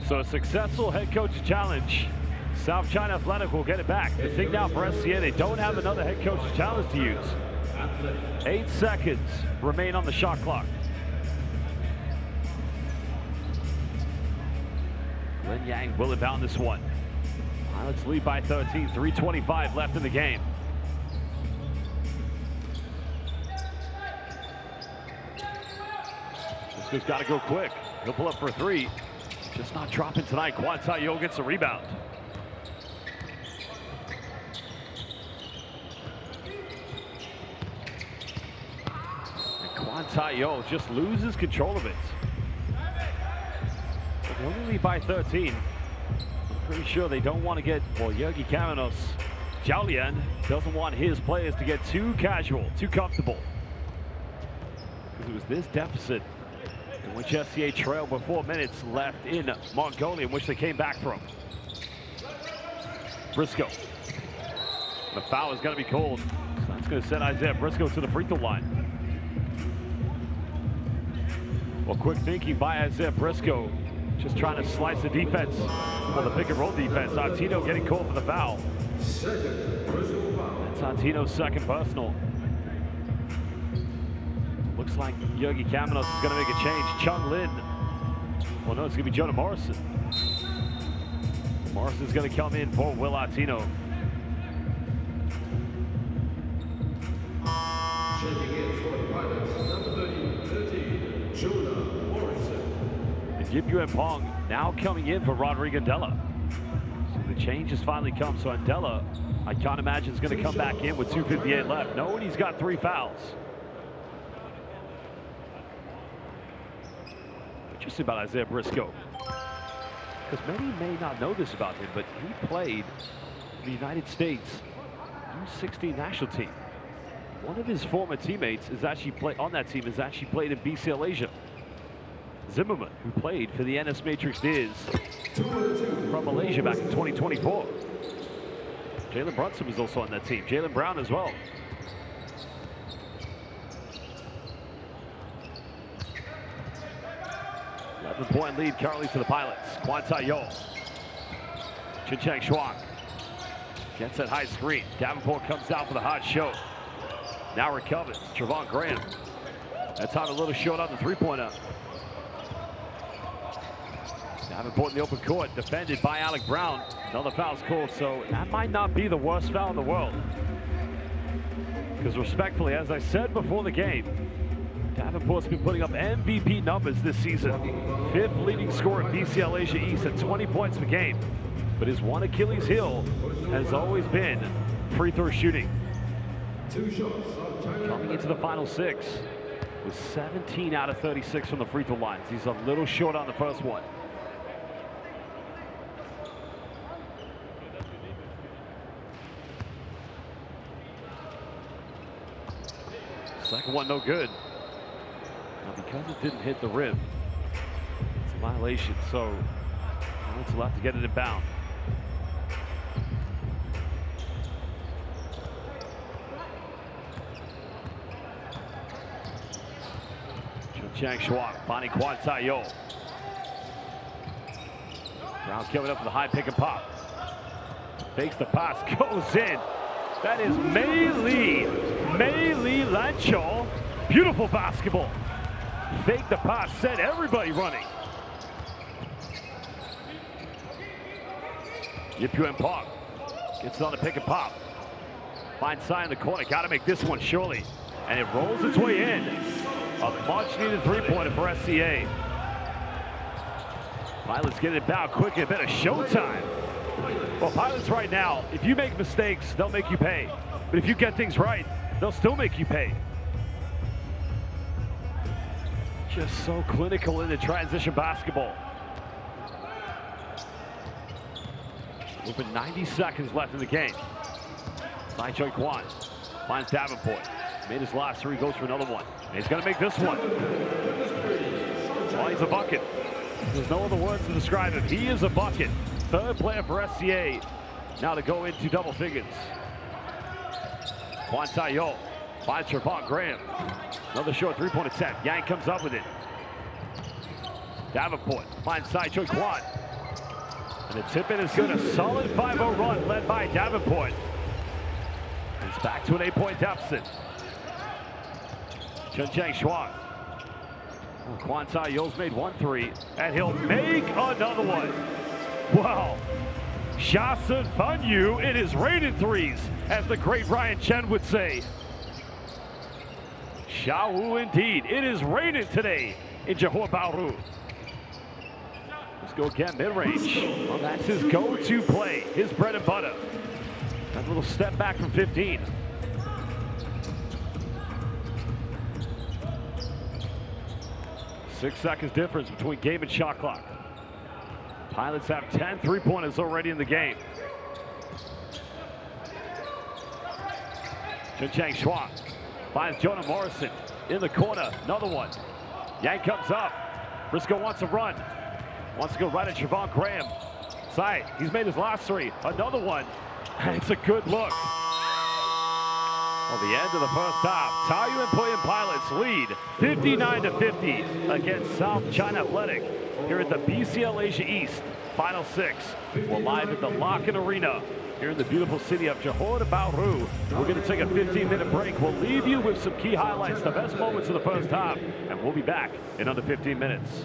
So a successful head coach challenge. South China Athletic will get it back. The thing now for SCA, they don't have another head coach's challenge to use. 8 seconds remain on the shot clock. Lin Yang will inbound this one. Pilots lead by 13, 3:25 left in the game. This got to go quick. He'll pull up for a 3. Just not dropping tonight. Kwan Taoyuan gets a rebound. And Kwan Taoyuan just loses control of it. But they only lead by 13. I'm pretty sure they don't want to get, well, Yogi Kamenos, Jiaolian doesn't want his players to get too casual, too comfortable. Because it was this deficit in which SCA trailed with 4 minutes left in Mongolia, in which they came back from. Briscoe. The foul is going to be called. So that's going to send Isaiah Briscoe to the free throw line. Well, quick thinking by Isaiah Briscoe. Just trying to slice the defense. Well, the pick and roll defense. Antino getting called for the foul. That's Antino's second personal. Looks like Yogi Kamenos is going to make a change. Chung Lin. Well, no, it's going to be Jonah Morrison. Morrison's going to come in for Will Antino. Checking in for the Pilots, number 13, Jonah Morrison. And Yip Yuen Pong now coming in for Rodrigo Andela. So the change has finally come. So Andela, I can't imagine, is going to come back in with 2:58 left. Knowing he's got 3 fouls. Interesting about Isaiah Briscoe, because many may not know this about him, but he played for the United States U16 national team. One of his former teammates is actually on that team is actually played in BCL Asia. Zimmerman, who played for the NS Matrix Deers from Malaysia back in 2024. Jalen Brunson was also on that team. Jalen Brown as well. 7-point lead currently to the Pilots. Watchthe Yo. Cheng Shuang gets that high screen. Davenport comes out for the hot show. Now recovers. Trevon Graham. That time a little short on the three-pointer. Davenport in the open court, defended by Alec Brown. Another foul's called, so that might not be the worst foul in the world. Because respectfully, as I said before the game, Davenport's been putting up MVP numbers this season. 5th leading scorer in BCL Asia East at 20 points per game. But his one Achilles heel has always been free throw shooting. Coming into the final 6 with 17 out of 36 from the free throw lines. He's a little short on the first one. Second one no good. Now because it didn't hit the rim, it's a violation, so it's left to get it in bound. Cheng Shuang finding Watchthe Yo. Brown coming up with a high pick and pop. Fakes the pass, goes in. That is Mei Li Lancho. Beautiful basketball. Fake the pass, sent everybody running. Yip Yuen Park gets it on the pick and pop. Finds Sai in the corner, gotta make this one surely. And it rolls its way in. A much needed three-pointer for SCA. Pilots get it back quick, a bit of showtime. Well, Pilots right now, if you make mistakes, they'll make you pay. But if you get things right, they'll still make you pay. Just so clinical in the transition basketball. Over 90 seconds left in the game. Sai Choi Kwan finds Davenport. Made his last 3, goes for another one. And he's gonna make this one. Well, he's a bucket. There's no other words to describe him. He is a bucket. 3rd player for SCA now to go into double figures. Watchthe Yo finds Trevon Graham. Another short 3-point attempt. Yang comes up with it. Davenport finds Sai Choi Kwan. And the tip-in is good. A solid 5-0 run led by Davenport. It's back to an 8-point deficit. Cheng Shuang. Watchthe Yo's made 1 3, and he'll make another one. Wow. Shasun Fanyu, it is raining threes, as the great Ryan Chen would say. Xiaowu indeed. It is raining today in Johor Bahru. Let's go again, mid-range. Well, that's his go-to play, his bread and butter. That little step back from 15. Six seconds difference between game and shot clock. Pilots have 10 3-pointers already in the game. Cheng Shuang finds Jonah Morrison in the corner. Another one. Yang comes up. Briscoe wants to run. Wants to go right at Trevon Graham. Sai, he's made his last 3. Another one. And it's a good look. Well, the end of the first half, Taoyuan Pauian Pilots lead 59-50 against South China Athletic here at the BCL Asia East Final 6. We're live at the Lock-In Arena here in the beautiful city of Johor Bahru. We're going to take a 15-minute break. We'll leave you with some key highlights, the best moments of the first half, and we'll be back in under 15 minutes.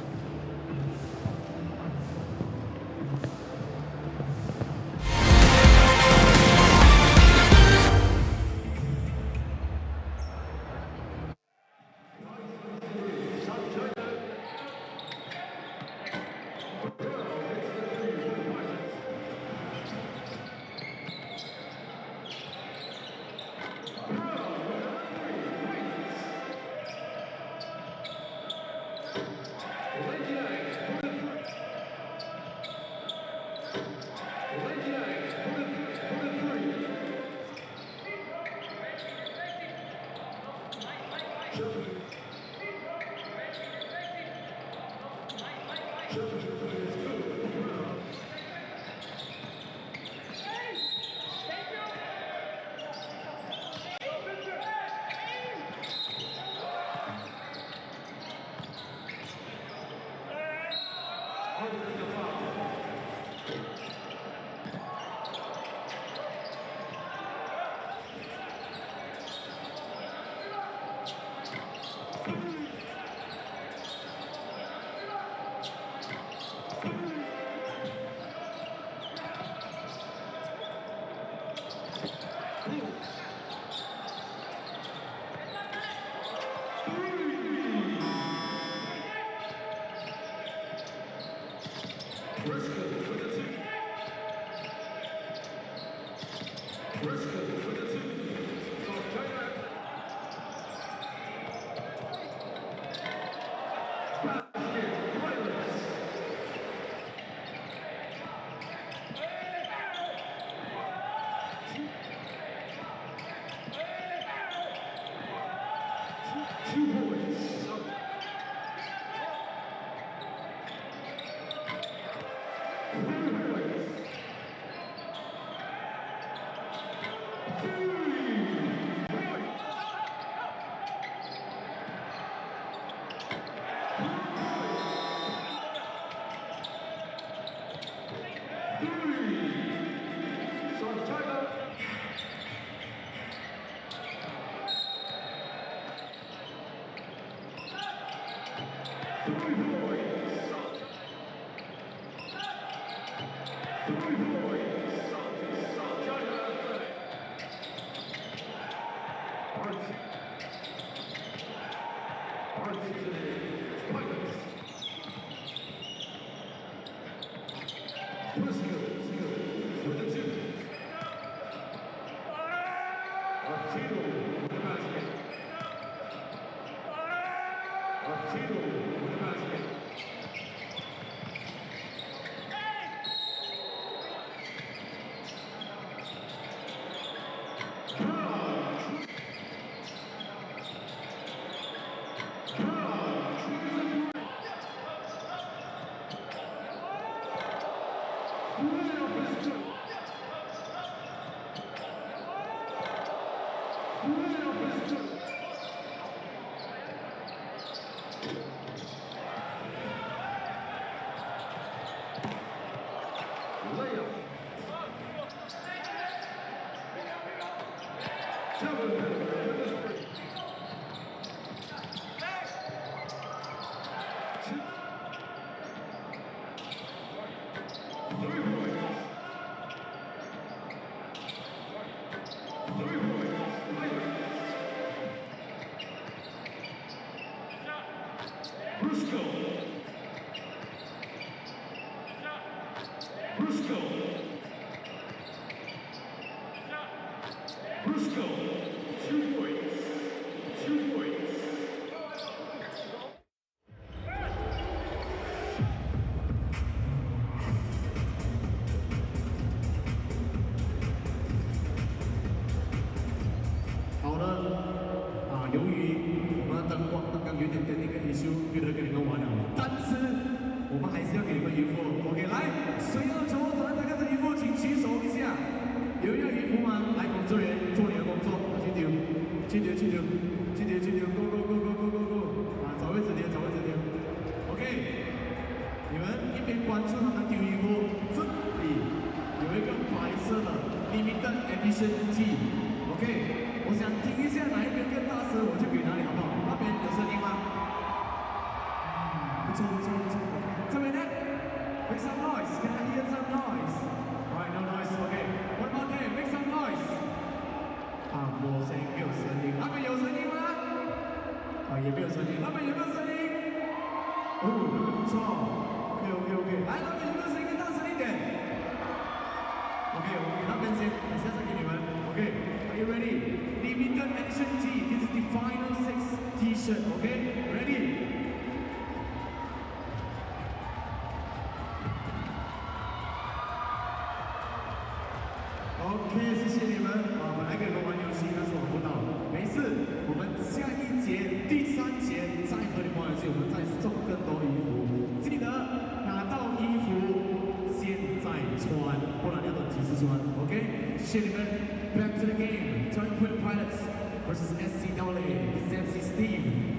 Back to the game. Taoyuan Pilots versus SCAA. This is MC Steve.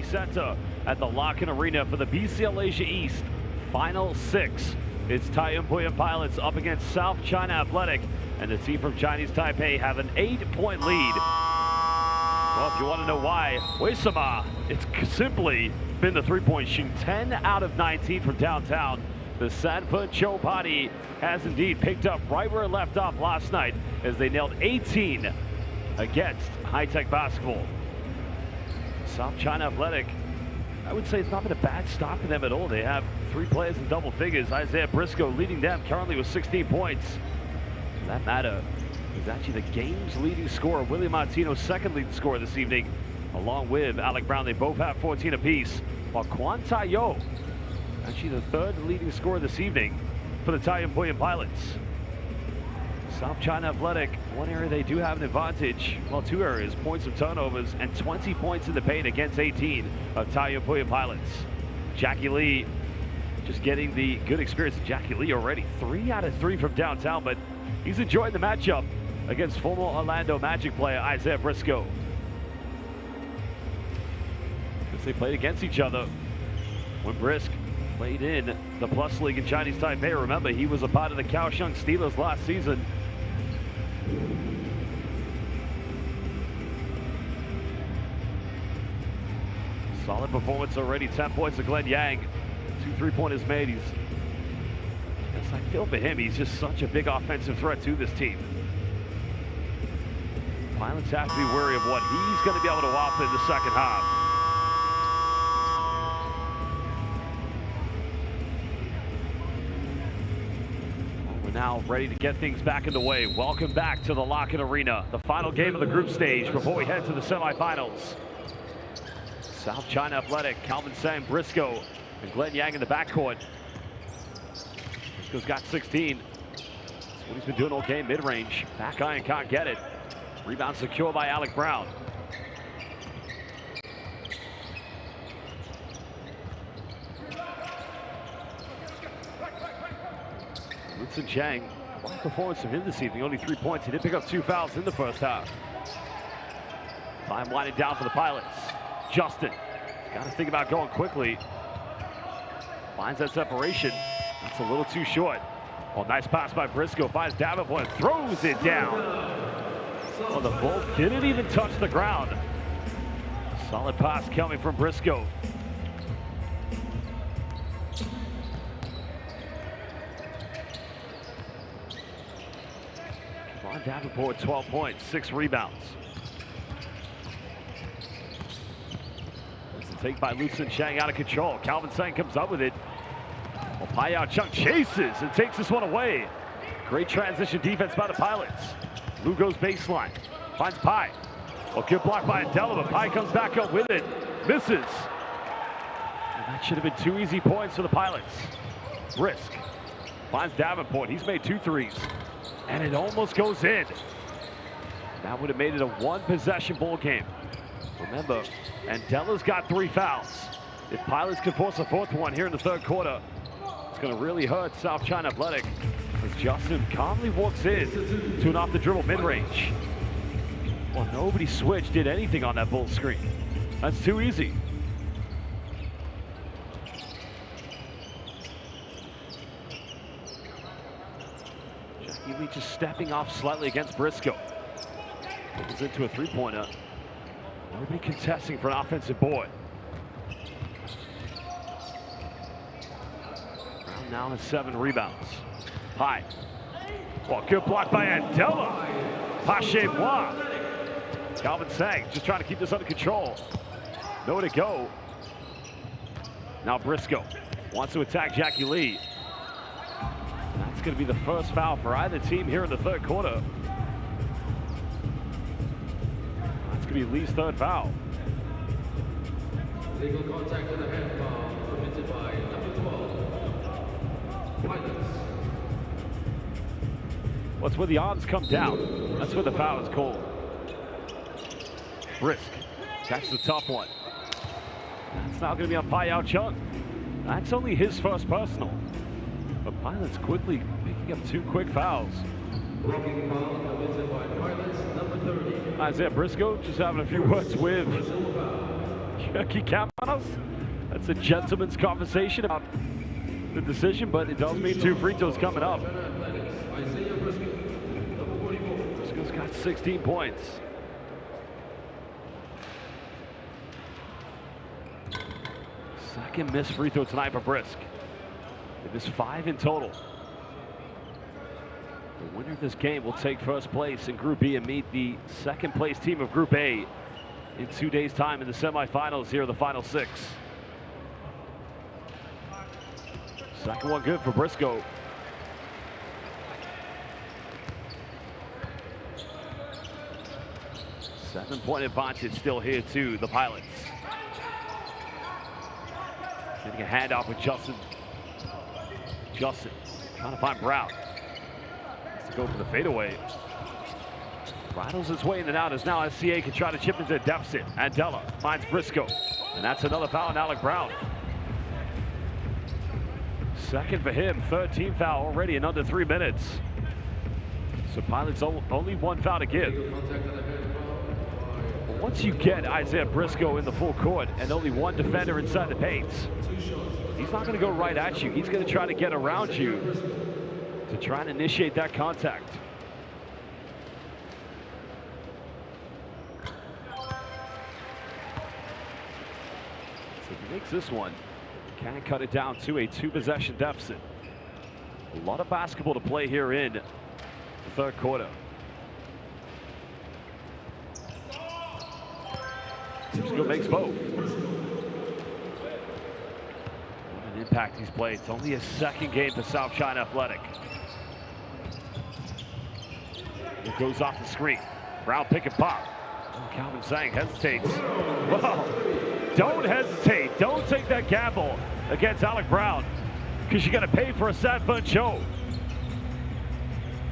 City Center at the Lock-In Arena for the BCL Asia East Final 6. It's Taoyuan Pauian Pilots up against South China Athletic, and the team from Chinese Taipei have an 8-point lead. Well, if you want to know why, Weisama, it's simply been the three-point shooting. 10 out of 19 from downtown. The Sanford Cho Party has indeed picked up right where it left off last night as they nailed 18 against high-tech basketball. South China Athletic, I would say it's not been a bad start for them at all. They have 3 players in double figures. Isaiah Briscoe leading them currently with 16 points. For that matter, he's actually the game's leading scorer. William Martino's second leading scorer this evening, along with Alec Brown. They both have 14 apiece. While Quan Tai-Yo, actually the third leading scorer this evening for the Taoyuan Pauian Pilots. South China Athletic, one area they do have an advantage. Well, 2 areas, points and turnovers, and 20 points in the paint against 18 of Taoyuan Pauian Pilots. Jackie Lee just getting the good experience. Jackie Lee already 3 out of 3 from downtown, but he's enjoying the matchup against former Orlando Magic player Isaiah Briscoe. Because they played against each other when Brisk played in the Plus League in Chinese Taipei. Remember, he was a part of the Kaohsiung Steelers last season. Solid performance already. 10 points to Glenn Yang. 2 3-pointers made. Yes, I feel for him. He's just such a big offensive threat to this team. Pilots have to be wary of what he's going to be able to offer in the second half. Now ready to get things back underway. Welcome back to the Lock-In Arena, the final game of the group stage before we head to the semifinals. South China Athletic, Calvin Sang, Briscoe, and Glenn Yang in the backcourt. Briscoe's got 16. That's what he's been doing all game, mid-range. Back iron, can't get it. Rebound secure by Alec Brown. Lutsen Chang, what a performance from him this evening. Only 3 points. He did pick up 2 fouls in the first half. Time winding down for the Pilots. Justin, got to think about going quickly. Finds that separation. That's a little too short. Well, nice pass by Briscoe. Finds Davenport, throws it down. Well, the ball didn't even touch the ground. Solid pass coming from Briscoe. Davenport, 12 points, 6 rebounds. It's a take by Lutsen Chang out of control. Calvin Sang comes up with it. Well, Payao Chung chases and takes this one away. Great transition defense by the Pilots. Lu goes baseline, finds Pai. Well, good block by Adela, but Pai comes back up with it. Misses. And that should have been 2 easy points for the Pilots. Brisk finds Davenport. He's made 2 threes. And it almost goes in. That would have made it a 1-possession ball game. Remember, Andela's got 3 fouls. If Pilots can force a 4th one here in the 3rd quarter, it's going to really hurt South China Athletic as Justin calmly walks in to an off-the-dribble mid-range. Well, nobody switched, did anything on that bull screen. That's too easy. Just stepping off slightly against Briscoe. Goes into a 3-pointer. Nobody contesting for an offensive board. Brown now has 7 rebounds. Pai. Well, good block by Andela. Pache Moi. Calvin Sang just trying to keep this under control. Nowhere to go. Now Briscoe wants to attack Jackie Lee. That's going to be the first foul for either team here in the 3rd quarter. That's going to be Lee's 3rd foul. Legal contact with a hand foul permitted by number 12. Pilots. Well, it's where the arms come down. That's where the foul is called. Brisk. That's the tough one. That's now going to be on Payao Chung. That's only his first personal. But Pilots quickly picking up 2 quick fouls. Blocking foul committed by Pilots, number 30. Isaiah Briscoe just having a few words with Jackie Camanos. That's a gentleman's conversation about the decision, but it does mean 2 free throws coming up. Briscoe's got 16 points. Second missed free throw tonight for Brisk. They missed 5 in total. The winner of this game will take first place in Group B and meet the second place team of Group A in 2 days' time in the semifinals. Here are the final 6. Second one good for Briscoe. Seven-point advantage still here to the Pilots. Getting a handoff with Justin. Justin trying to find Brown. Has to go for the fadeaway. Rattles his way in and out as now SCA can try to chip into a deficit. Andela finds Briscoe. And that's another foul on Alec Brown. Second for him, 3rd team foul already in under 3 minutes. So Pilots only 1 foul to give. But once you get Isaiah Briscoe in the full court and only 1 defender inside the paint, he's not going to go right at you. He's going to try to get around you to try and initiate that contact. So if he makes this one, can cut it down to a 2-possession deficit. A lot of basketball to play here in the 3rd quarter. Briscoe makes both. What an impact he's played. It's only his 2nd game for South China Athletic. It goes off the screen. Brown pick and pop. Oh, Calvin Sang hesitates. Whoa. Don't hesitate. Don't take that gamble against Alec Brown, because you're going to pay for a Sanford show.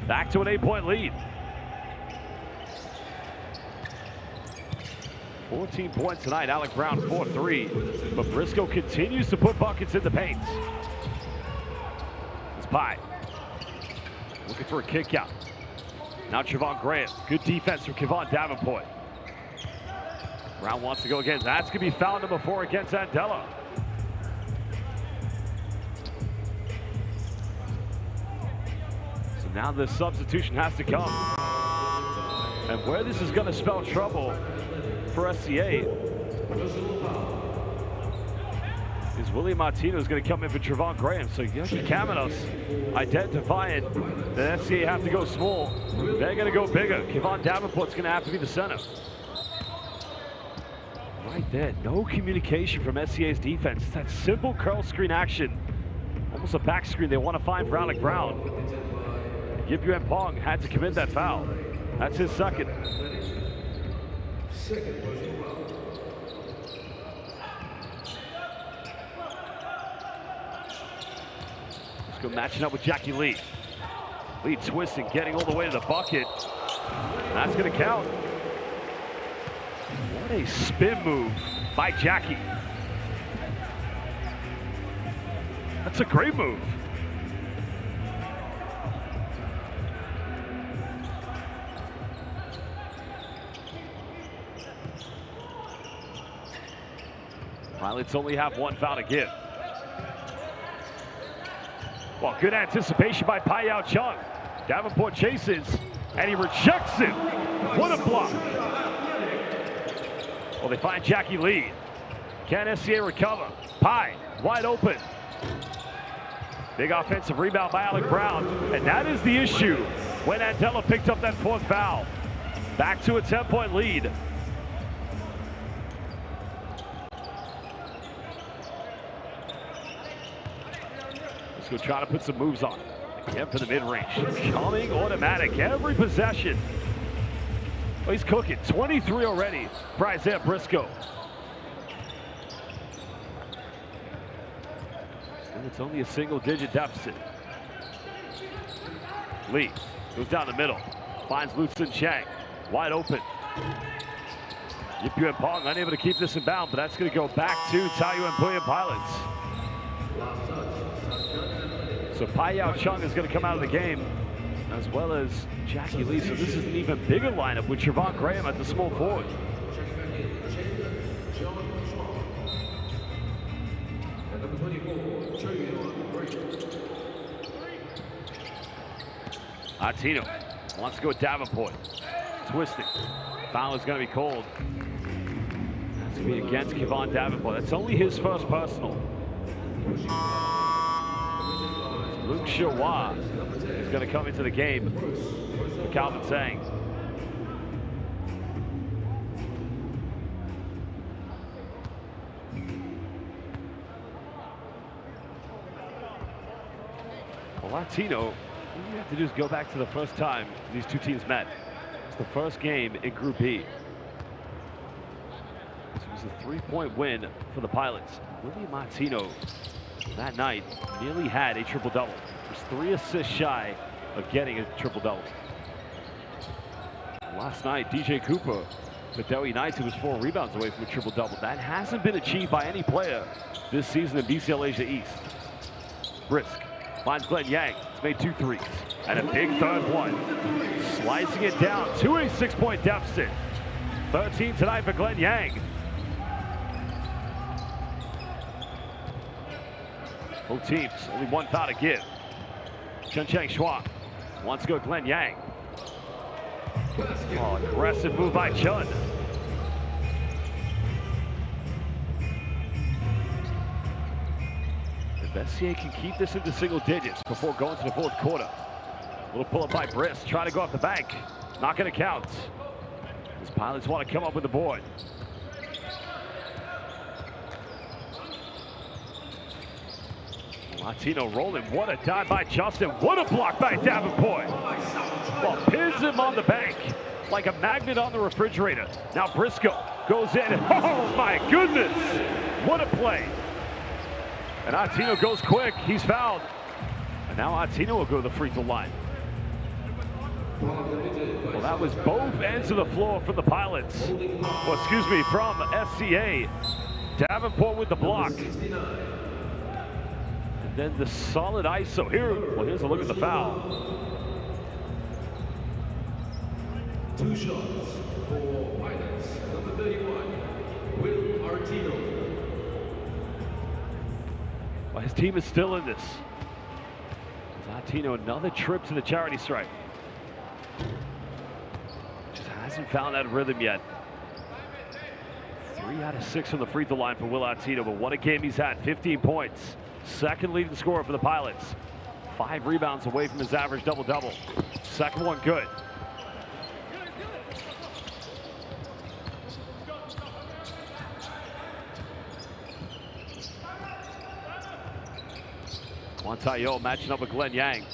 Back to an 8-point lead. 14 points tonight. Alec Brown 4-3. But Briscoe continues to put buckets in the paint. It's Pye looking for a kick out. Now Trevon Graham. Good defense from Kevon Davenport. Brown wants to go again. That's going to be foul number 4 against Andela. So now the substitution has to come. And where this is going to spell trouble for SCA is William Martino is going to come in for Trevon Graham. So Yoshi Kamenos identifying that SCA have to go small. They're going to go bigger. Kevon Davenport's going to have to be the center. Right there, no communication from SCA's defense. It's that simple curl screen action. Almost a back screen they want to find for Alec Brown. Yip Yuan Pong had to commit that foul. That's his 2nd. Let's go matching up with Jackie Lee. Lee twisting, getting all the way to the bucket. That's going to count. What a spin move by Jackie. That's a great move. Pilots only have 1 foul to give. Well, good anticipation by Payao Chung. Davenport chases, and he rejects it. What a block. Well, they find Jackie Lee. Can SCA recover? Pye, wide open. Big offensive rebound by Alec Brown. And that is the issue when Andela picked up that 4th foul. Back to a 10-point lead. Let's go try to put some moves on. Again for the mid-range. Coming automatic every possession. Oh, he's cooking. 23 already for Isaiah Briscoe. And it's only a single-digit deficit. Lee goes down the middle. Finds Lutsen Chang. Wide open. Yip Yuan Pong unable to keep this in bound, but that's going to go back to Taoyuan Pauian Pilots. So Payao Chung is going to come out of the game, as well as Jackie Lee. So this is an even bigger lineup with Trevon Graham at the small forward. Number 24, Taoyuan Pauian. Martino wants to go with Davenport. Twisting. Foul is going to be called. That's going to be against Kevon Davenport. That's only his first personal. Luke Shawa is going to come into the game for Calvin Sang. Latino, all you have to do is go back to the first time these two teams met. It's the first game in Group B. This was a 3-point win for the Pilots. William Martino that night nearly had a triple-double. Was 3 assists shy of getting a triple-double. Last night, DJ Cooper for Delhi United was 4 rebounds away from a triple-double. That hasn't been achieved by any player this season in BCL Asia East. Brisk finds Glenn Yang. He's made 2 threes. And a big third one. Slicing it down to a 6-point deficit. 13 tonight for Glenn Yang. Both teams, only 1 foul to give. Chen Cheng Shua wants to go Glenn Yang. Oh, aggressive move by Chun. If SCA can keep this into single digits before going to the 4th quarter. Little pull-up by Brisk, trying to go off the bank. Not going to count. His Pilots want to come up with the board. Latino rolling. What a dive by Justin. What a block by Davenport. Well, pins him on the bank like a magnet on the refrigerator. Now Briscoe goes in. Oh my goodness. What a play. And Artino goes quick. He's fouled. And now Artino will go to the free throw line. Well, that was both ends of the floor for the Pilots. Well, excuse me, from SCA. Davenport with the block. And then the solid ISO. Here's a look at the foul. 2 shots for Pilots. Number 31, Will Artino. Well, his team is still in this. Artino, another trip to the charity stripe. Just hasn't found that rhythm yet. 3 out of 6 from the free throw line for Will Artino, but what a game he's had. 15 points. Second leading scorer for the Pilots. 5 rebounds away from his average double-double. Second one good. Tayo matching up with Glenn Yang.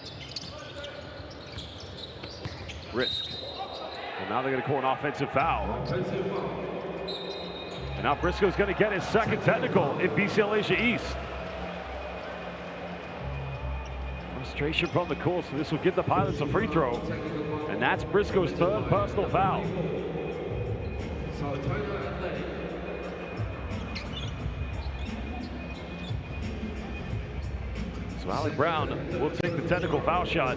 Risk. And now they're going to call an offensive foul. And now Briscoe's going to get his second technical in BCL Asia East. Frustration from the court, so this will give the Pilots a free throw. And that's Briscoe's 3rd personal foul. So Alec Brown will take the technical foul shot.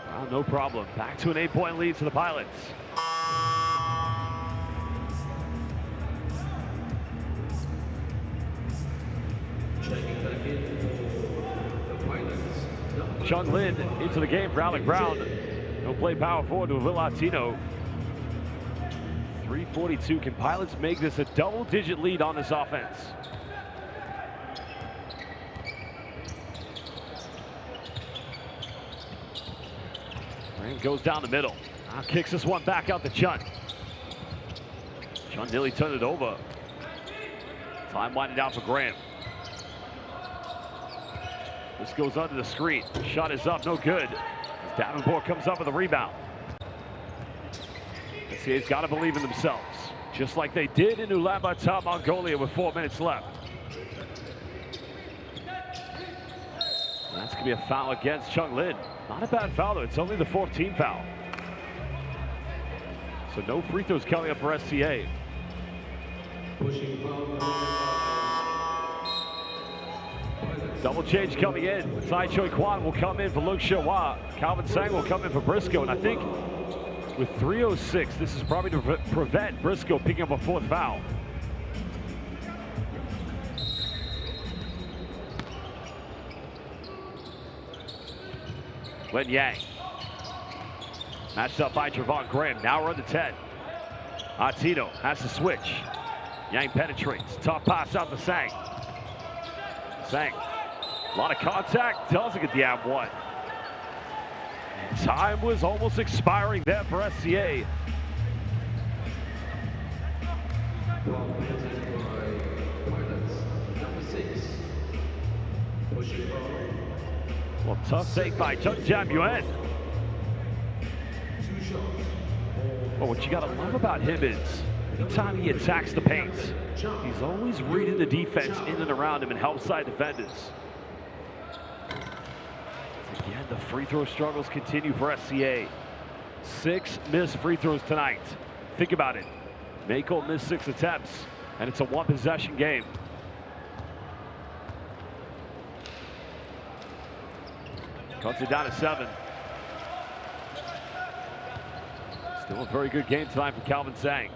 Well, no problem. Back to an 8-point lead for the Pilots. Chung Lin into the game for Alec Brown. He'll play power forward to Will Artino. 3:42. Can Pilots make this a double-digit lead on this offense? Graham goes down the middle. Now kicks this one back out to Chun. Chun nearly turned it over. Time winding down for Graham. This goes under the screen. Shot is up, no good. As Davenport comes up with a rebound. SCA's got to believe in themselves, just like they did in Ulaanbaatar, Mongolia, with 4 minutes left. That's going to be a foul against Chung Lin. Not a bad foul, though. It's only the 4th team foul. So no free throws coming up for SCA. Double change coming in. Sai Choi Kwan will come in for Luke Showa. Calvin Sang will come in for Briscoe. And I think with 3:06, this is probably to prevent Briscoe picking up a fourth foul. Wen Yang. Matched up by Trevon Graham. Now we're under 10. Tito has to switch. Yang penetrates. Tough pass out to Sang. Sang. A lot of contact. Doesn't get the ab one. And time was almost expiring there for SCA. Well, tough take by Chung Jam Yuen. Well, what you gotta love about him is anytime he attacks the paint, he's always reading the defense in and around him and helps side defenders. Again, the free throw struggles continue for SCA. 6 missed free throws tonight. Think about it. Mako missed 6 attempts, and it's a 1-possession game. Cuts it down to 7. Still a very good game tonight for Calvin Sang.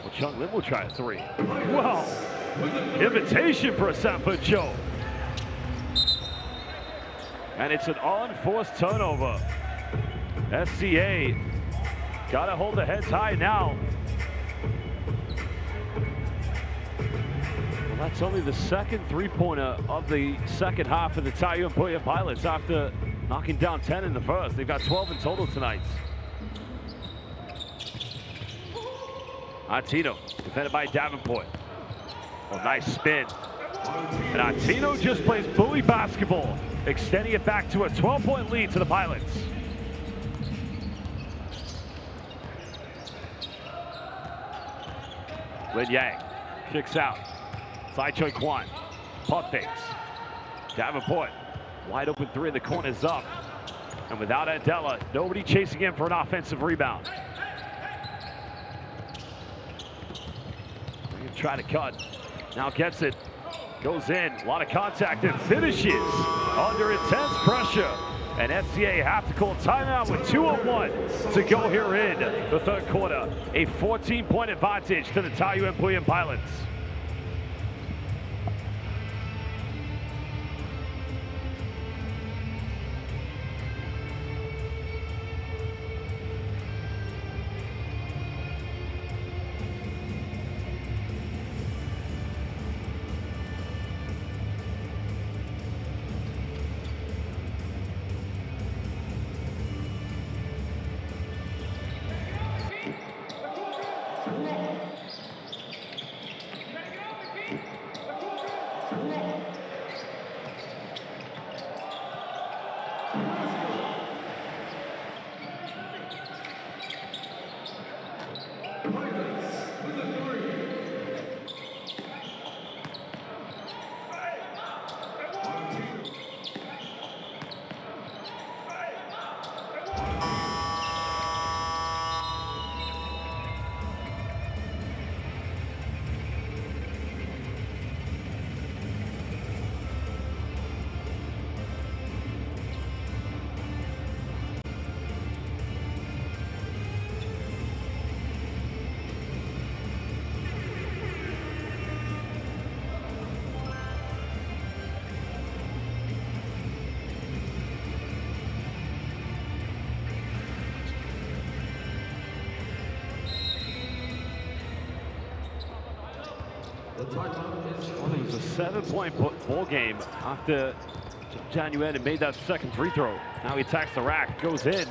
Well, Chung Lim will try a 3. Wow! Invitation for a 7-foot choke. And it's an unforced turnover. SCA got to hold the heads high now. Well, that's only the second three-pointer of the second half of the Taoyuan Pauian Pilots after knocking down 10 in the first. They've got 12 in total tonight. Tito, defended by Davenport. Oh, nice spin. And Tito just plays bully basketball, extending it back to a 12-point lead to the Pilots. Lin Yang kicks out. Sai Choi Kwan, pump fakes. Davenport, wide open 3 in the corners up. And without Andela, nobody chasing him for an offensive rebound. Try to cut, now gets it, goes in, a lot of contact and finishes under intense pressure. And SCA have to call timeout with 2:01 to go here in the third quarter. A 14-point advantage to the Taoyuan Pauian Pilots. Well, it was a 7-point ball game after January and made that second free throw. Now he attacks the rack, goes in,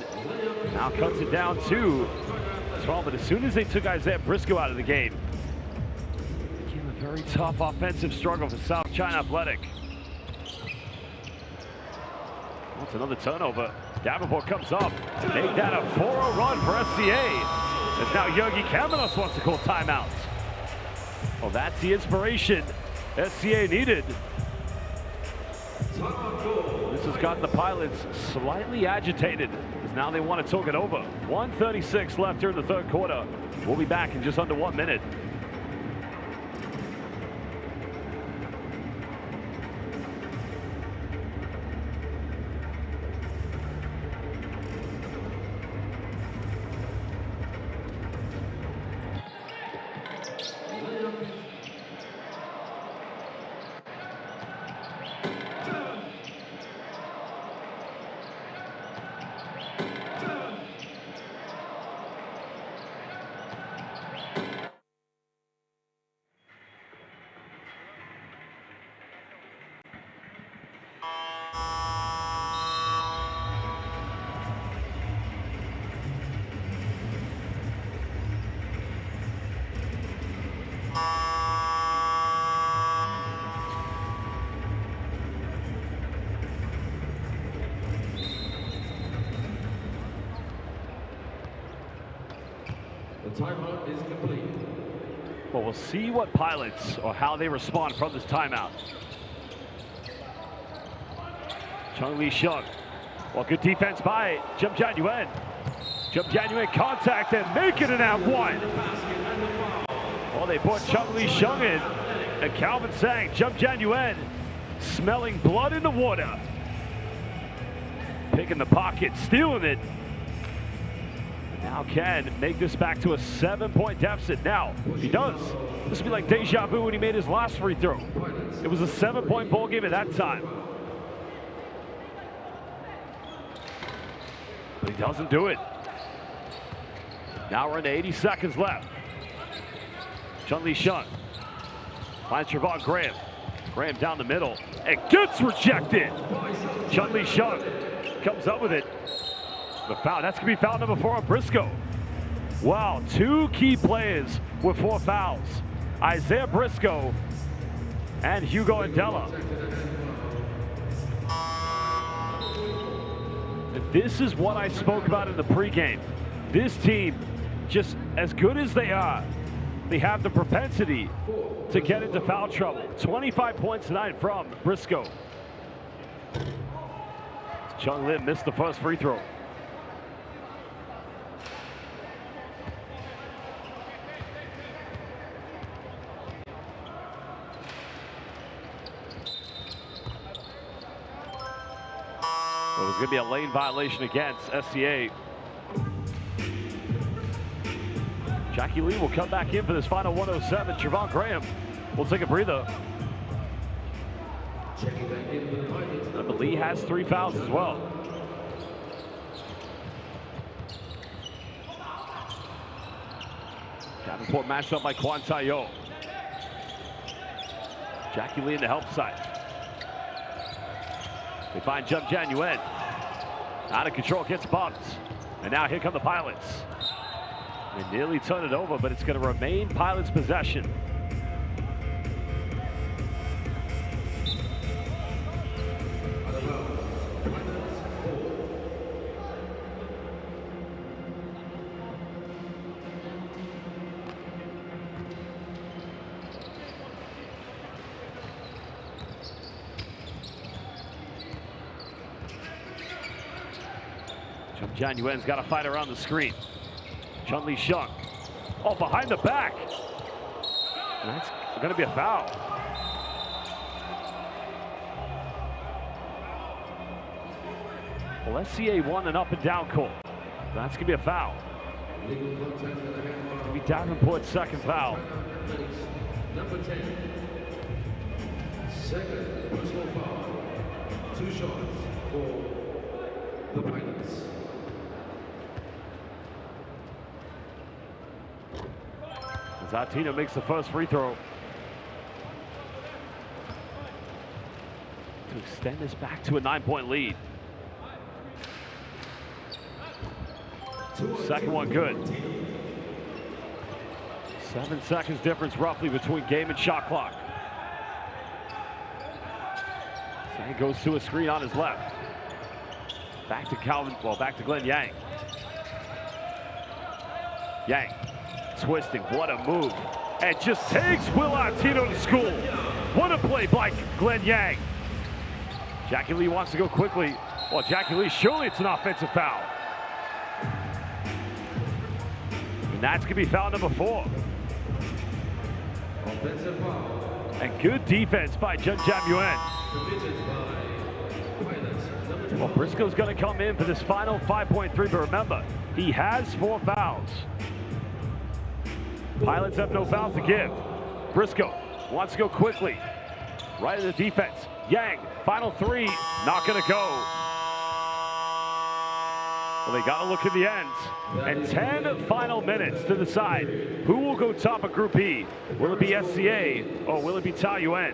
now cuts it down to 12. But as soon as they took Isaiah Briscoe out of the game, it became a very tough offensive struggle for South China Athletic. That's another turnover. Davenport comes up to make that a 4-0 run for SCA. As now Yogi Kamenos wants to call timeout. Well, that's the inspiration SCA needed. This has got the Pilots slightly agitated as now they want to talk it over. 1:36 left here in the third quarter. We'll be back in just under 1 minute. The timeout is complete. Well, we'll see what pilots or how they respond from this timeout. Chung-Lee Shung. Well, good defense by Jump Jianyuan. Jump Jianyuan contact and making it at one. Well, they brought Chung-Lee Shung in. And Calvin Sang, Jump Jianyuan, smelling blood in the water. Picking the pocket, stealing it. Now can make this back to a 7-point deficit. Now, if he does, this will be like deja vu when he made his last free throw. It was a 7-point ball game at that time. But he doesn't do it. Now we're into 80 seconds left. Chung-Lee Shung finds Trevon Graham. Graham down the middle and gets rejected. Chung-Lee Shung comes up with it. The foul, that's gonna be foul number 4 on Briscoe. Wow, 2 key players with 4 fouls. Isaiah Briscoe and Hugo Andela. This is what I spoke about in the pregame. This team, just as good as they are, they have the propensity to get into foul trouble. 25 points tonight from Briscoe. Chung Lim missed the first free throw. It was going to be a lane violation against SCA. Jackie Lee will come back in for this final 107. Trevon Graham will take a breather. But Lee has 3 fouls as well. Davenport matched up by Kwan Tayo. Jackie Lee in the help side. They find Jump Jianyuan. Out of control, gets bumped. And now here come the Pilots. They nearly turn it over, but it's going to remain Pilots' possession. Jianyuan's got to fight around the screen. Chung-Lee Shung. Oh, behind the back. And that's going to be a foul. Well, SCA won an up and down call. That's going to be a foul. It's going to be Davenport's second foul. Number 10. Second personal foul. 2 shots for the Pilots. Zatino makes the first free throw to extend this back to a 9-point lead. Second one good. 7 seconds difference roughly between game and shot clock. Sang goes to a screen on his left. Back to back to Glenn Yang. Yang twisting, what a move. And just takes Will Artino to school. What a play by Glenn Yang. Jackie Lee wants to go quickly. Well, Jackie Lee, surely it's an offensive foul. And that's going to be foul number 4. Offensive foul. And good defense by Jun Jam-Yuan. Committed by Pilots. Number 12. Well, Briscoe's going to come in for this final 5.3, but remember, he has 4 fouls. Pilots have no fouls to give. Briscoe wants to go quickly. Right in the defense. Yang, final 3, not going to go. Well, they got to look at the ends. And 10 final minutes to decide who will go top of Group E. Will it be SCA or will it be Taoyuan?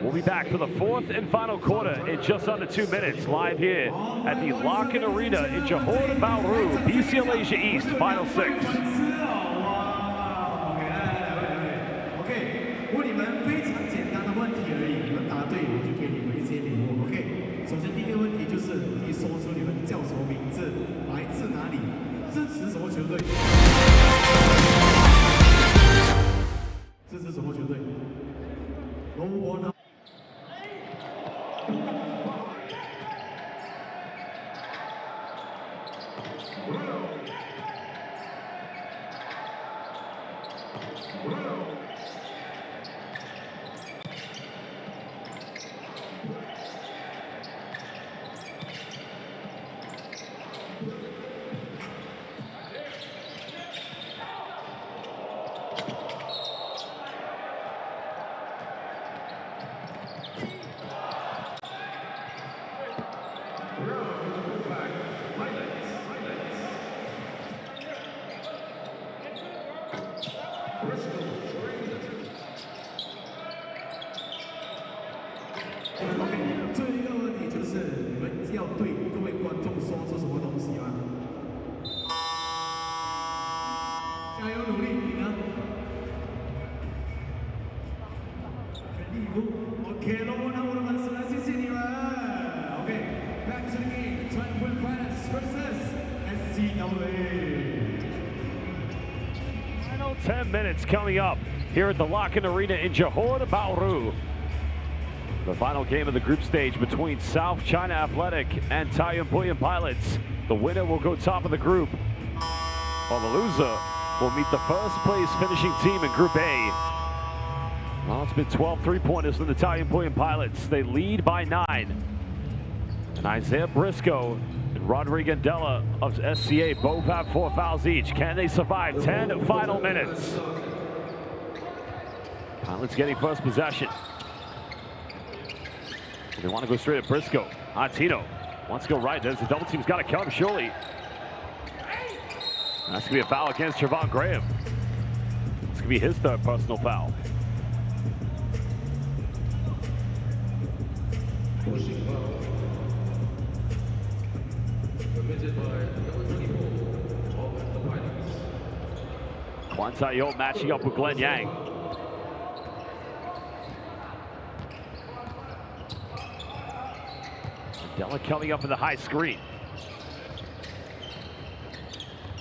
We'll be back for the 4th and final quarter in just under 2 minutes, live here at the Lock-In Arena in Johor Bahru, BCL Asia East, Final 6. 问你们非常简单的问题而已，你们答对我就给你们一些礼物。OK， 首先第一个问题就是你说出你们叫什么名字，来自哪里，支持什么球队？支持什么球队？我呢？ 最后一个问题就是你们要对各位观众说出什么东西吗？加油努力，你呢？礼物 ，OK， 那我的粉丝们，谢谢你们。OK，back to the game， Taoyuan Pauian versus SCA. Final 10 minutes coming up here at the Lock-In Arena in Johor Bahru. The final game of the group stage between South China Athletic and Taoyuan Pauian Pilots. The winner will go top of the group, while the loser will meet the first place finishing team in Group A. Well, it's been 12 3-pointers from the Taoyuan Pauian Pilots. They lead by 9. And Isaiah Briscoe and Rodrigo Andela of SCA both have 4 fouls each. Can they survive 10 final minutes? Pilots getting first possession. They want to go straight at Briscoe. Tino wants to go right. There's the double team's got to come, surely. That's going to be a foul against Trevon Graham. It's going to be his 3rd personal foul. Pushing foul. Committed by number 24 of the Pilots. Kwan Tayo matching up with Glenn Yang. Della coming up in the high screen.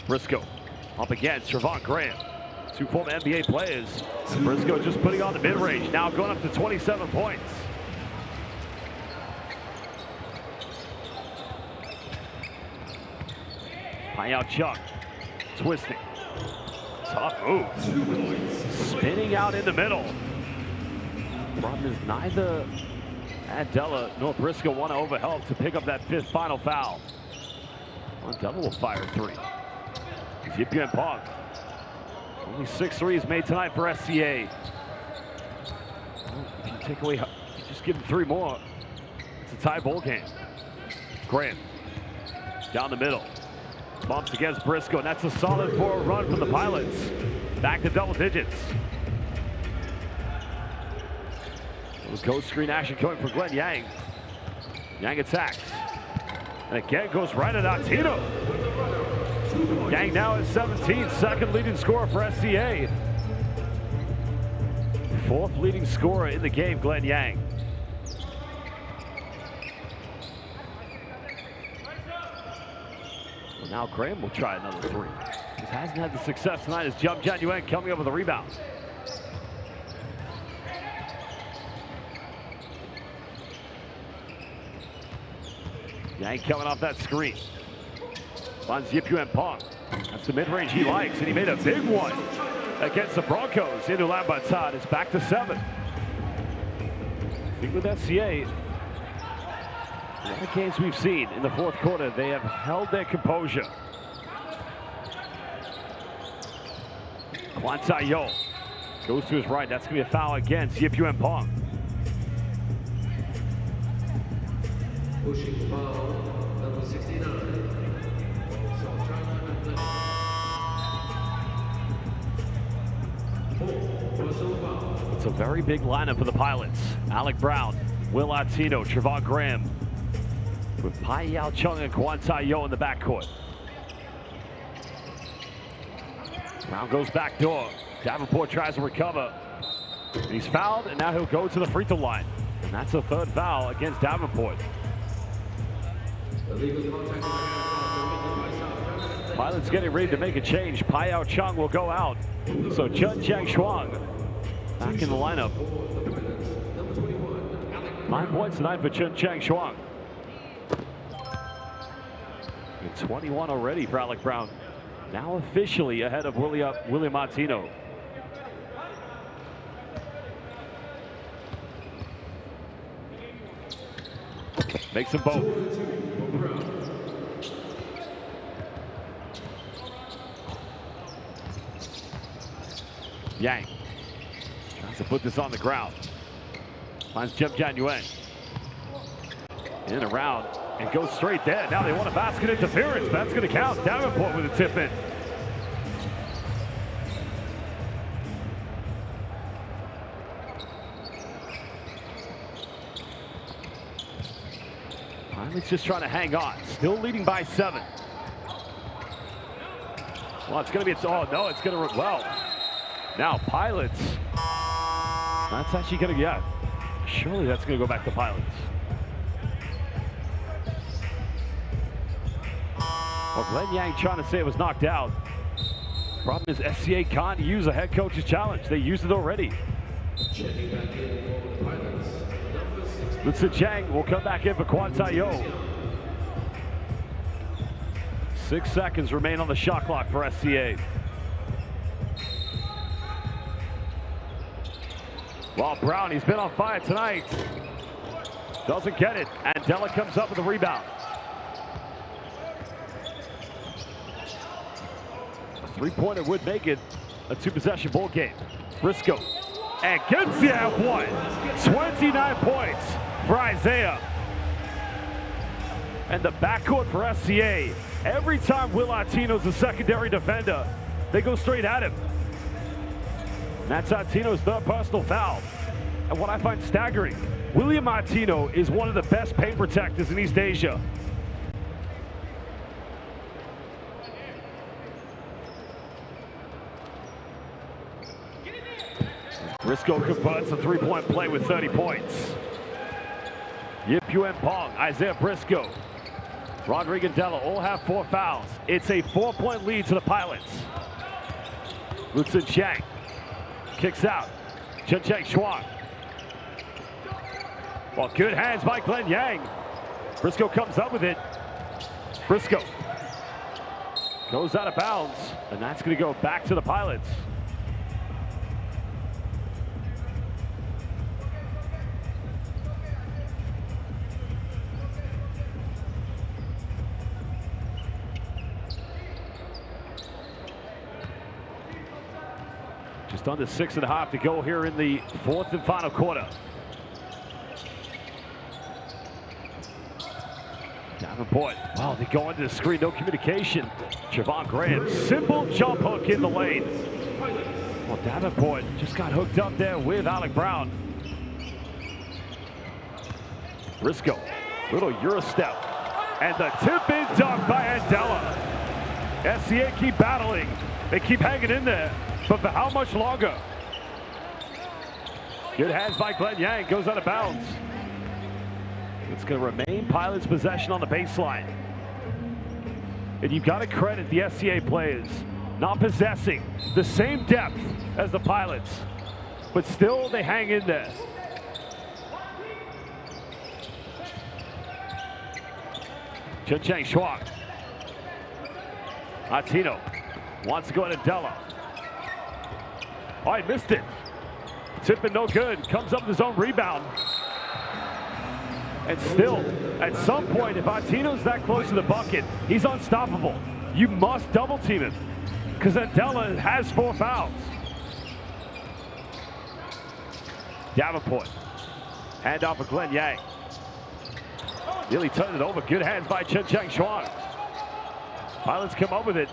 Briscoe up against Trevon Graham. 2 former NBA players. Briscoe just putting on the mid-range, now going up to 27 points. Payao Chuck, twisting. Tough move. Spinning out in the middle. Problem is neither Andela nor Briscoe want to overhelp to pick up that 5th final foul. Andela will fire 3. Yip Yuan Pong. Only 6 threes made tonight for SCA. Well, if you take away, just give him 3 more, it's a tie ball game. Graham down the middle. Bumps against Briscoe, and that's a solid 4 run from the Pilots. Back to double digits. Ghost screen action coming for Glenn Yang. Yang attacks. And again goes right at Tino. Yang now is 17, 2nd leading scorer for SCA. 4th leading scorer in the game, Glenn Yang. Well, now Graham will try another 3. Just hasn't had the success tonight as Jun Jam-Yuan coming up with a rebound. Yang coming off that screen. Finds Yip Yuan Pong. That's the mid-range he likes, and he made a big one against the Broncos in Ulaanbaatar. It's back to 7. I think with SCA, a lot of games we've seen in the fourth quarter, they have held their composure. Watchthe goes to his right. That's going to be a foul against Taoyuan Pauian. Pushing foul, number 69. South China Athletic. Personal foul. It's a very big lineup for the Pilots. Alec Brown, Will Artino, Trevon Graham, with Pai Chung and Watchthe in the backcourt. Brown goes back door. Davenport tries to recover. He's fouled, and now he'll go to the free throw line. And that's a third foul against Davenport. Pilots getting ready to make a change. Pai Chung will go out. So Chun Chang Shuang back in the lineup. 9 points tonight for Chun Chang Shuang. And 21 already for Alec Brown. Now officially ahead of William Artino. Makes them both. Yang tries to put this on the ground. Finds Jem Jan Yuen. In and around and goes straight there. Now they want a basket interference. That's going to count. Davenport with a tip in. Pilots just trying to hang on. Still leading by 7. Well, it's going to be, oh no, it's going to, well. Now Pilots. That's actually going to, yeah. Surely that's going to go back to Pilots. Well, Glenn Yang trying to say it was knocked out. Problem is SCA can't use a head coach's challenge. They used it already. Lutsen Chang will come back in for Watchthe. 6 seconds remain on the shot clock for SCA. Well, Brown, he's been on fire tonight. Doesn't get it. And Della comes up with a rebound. A three-pointer would make it a two-possession ball game. Briscoe. And gets the one. 29 points for Isaiah. And the backcourt for SCA. Every time Will Artino's a secondary defender, they go straight at him. And that's Artino's third personal foul. And what I find staggering, William Artino is one of the best paint protectors in East Asia. Briscoe converts a three-point play with 30 points. Taoyuan Pauian, Isaiah Briscoe, Rodrigo Della all have 4 fouls. It's a 4-point lead to the Pilots. Lutsen Chang kicks out. Chun Chang Shuang. Well, good hands by Glenn Yang. Briscoe comes up with it. Briscoe goes out of bounds, and that's going to go back to the Pilots. Just under 6.5 to go here in the fourth and final quarter. Davenport, wow, they go into the screen, no communication. Trevon Graham, simple jump hook in the lane. Well, Davenport just got hooked up there with Alec Brown. Briscoe, little Euro step. And the tip-in dunk by Andela. SCA keep battling. They keep hanging in there. But for how much longer? Good hands by Glenn Yang, goes out of bounds. It's going to remain Pilots' possession on the baseline. And you've got to credit the SCA players not possessing the same depth as the Pilots, but still they hang in there. Chun Chang Shuang. Martino wants to go to Della. Oh, he missed it. Tipping no good. Comes up with his own rebound. And still, at some point, if Martino's that close to the bucket, he's unstoppable. You must double team him because Della has 4 fouls. Davenport. Hand off of Glenn Yang. Nearly turned it over. Good hands by Chen Chang Chuan. Pilots come up with it.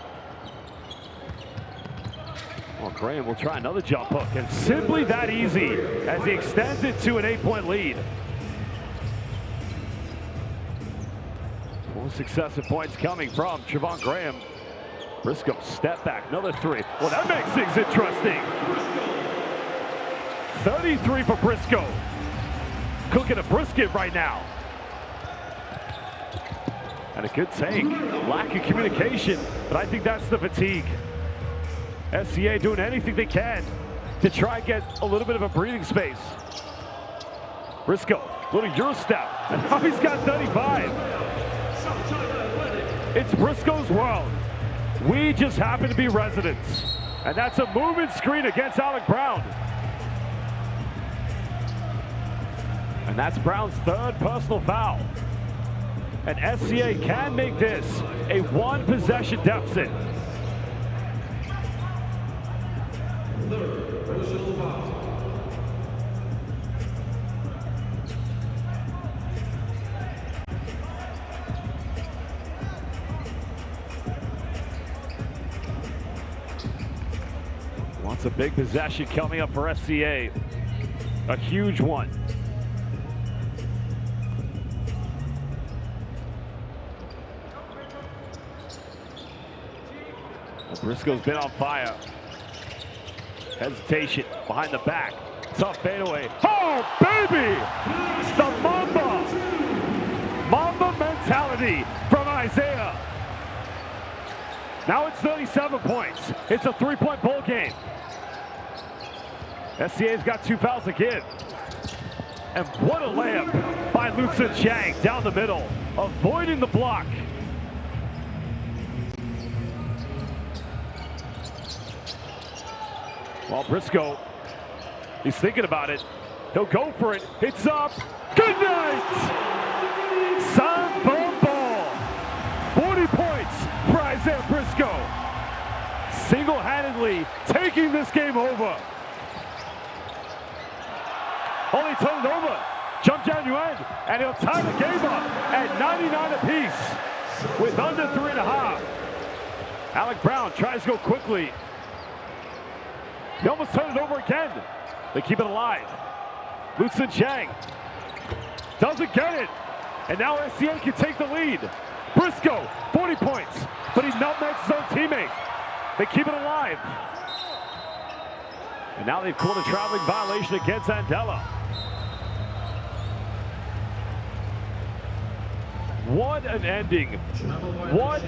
Well, Graham will try another jump hook, and simply that easy as he extends it to an 8-point lead. 4 successive points coming from Trevon Graham. Briscoe, step back, another 3. Well, that makes things interesting. 33 for Briscoe. Cooking a brisket right now. And a good take. Lack of communication, but I think that's the fatigue. SCA doing anything they can to try and get a little bit of a breathing space. Briscoe, little Euro step, and now he's got 35. It's Briscoe's world. We just happen to be residents. And that's a movement screen against Alec Brown. And that's Brown's 3rd personal foul. And SCA can make this a 1-possession deficit. Wants a big possession coming up for SCA. A huge one. Briscoe's been on fire. Hesitation behind the back. Tough fadeaway. Oh, baby! The Mamba! Mamba mentality from Isaiah. Now it's 37 points. It's a 3-point ball game. SCA's got 2 fouls to give. And what a layup by Lucien Chang down the middle, avoiding the block. Well, Briscoe, he's thinking about it. He'll go for it. It's up. Good night! Sam ball. 40 points for Isaiah Briscoe. Single-handedly taking this game over. Only turned over. Jump down Yuan, and he'll tie the game up at 99 apiece with under 3.5. Alec Brown tries to go quickly. He almost turned it over again. They keep it alive. Lucien Chang doesn't get it. And now SCA can take the lead. Briscoe, 40 points, but he nutmegs his own teammate. They keep it alive. And now they've called a traveling violation against Andela. What an ending. What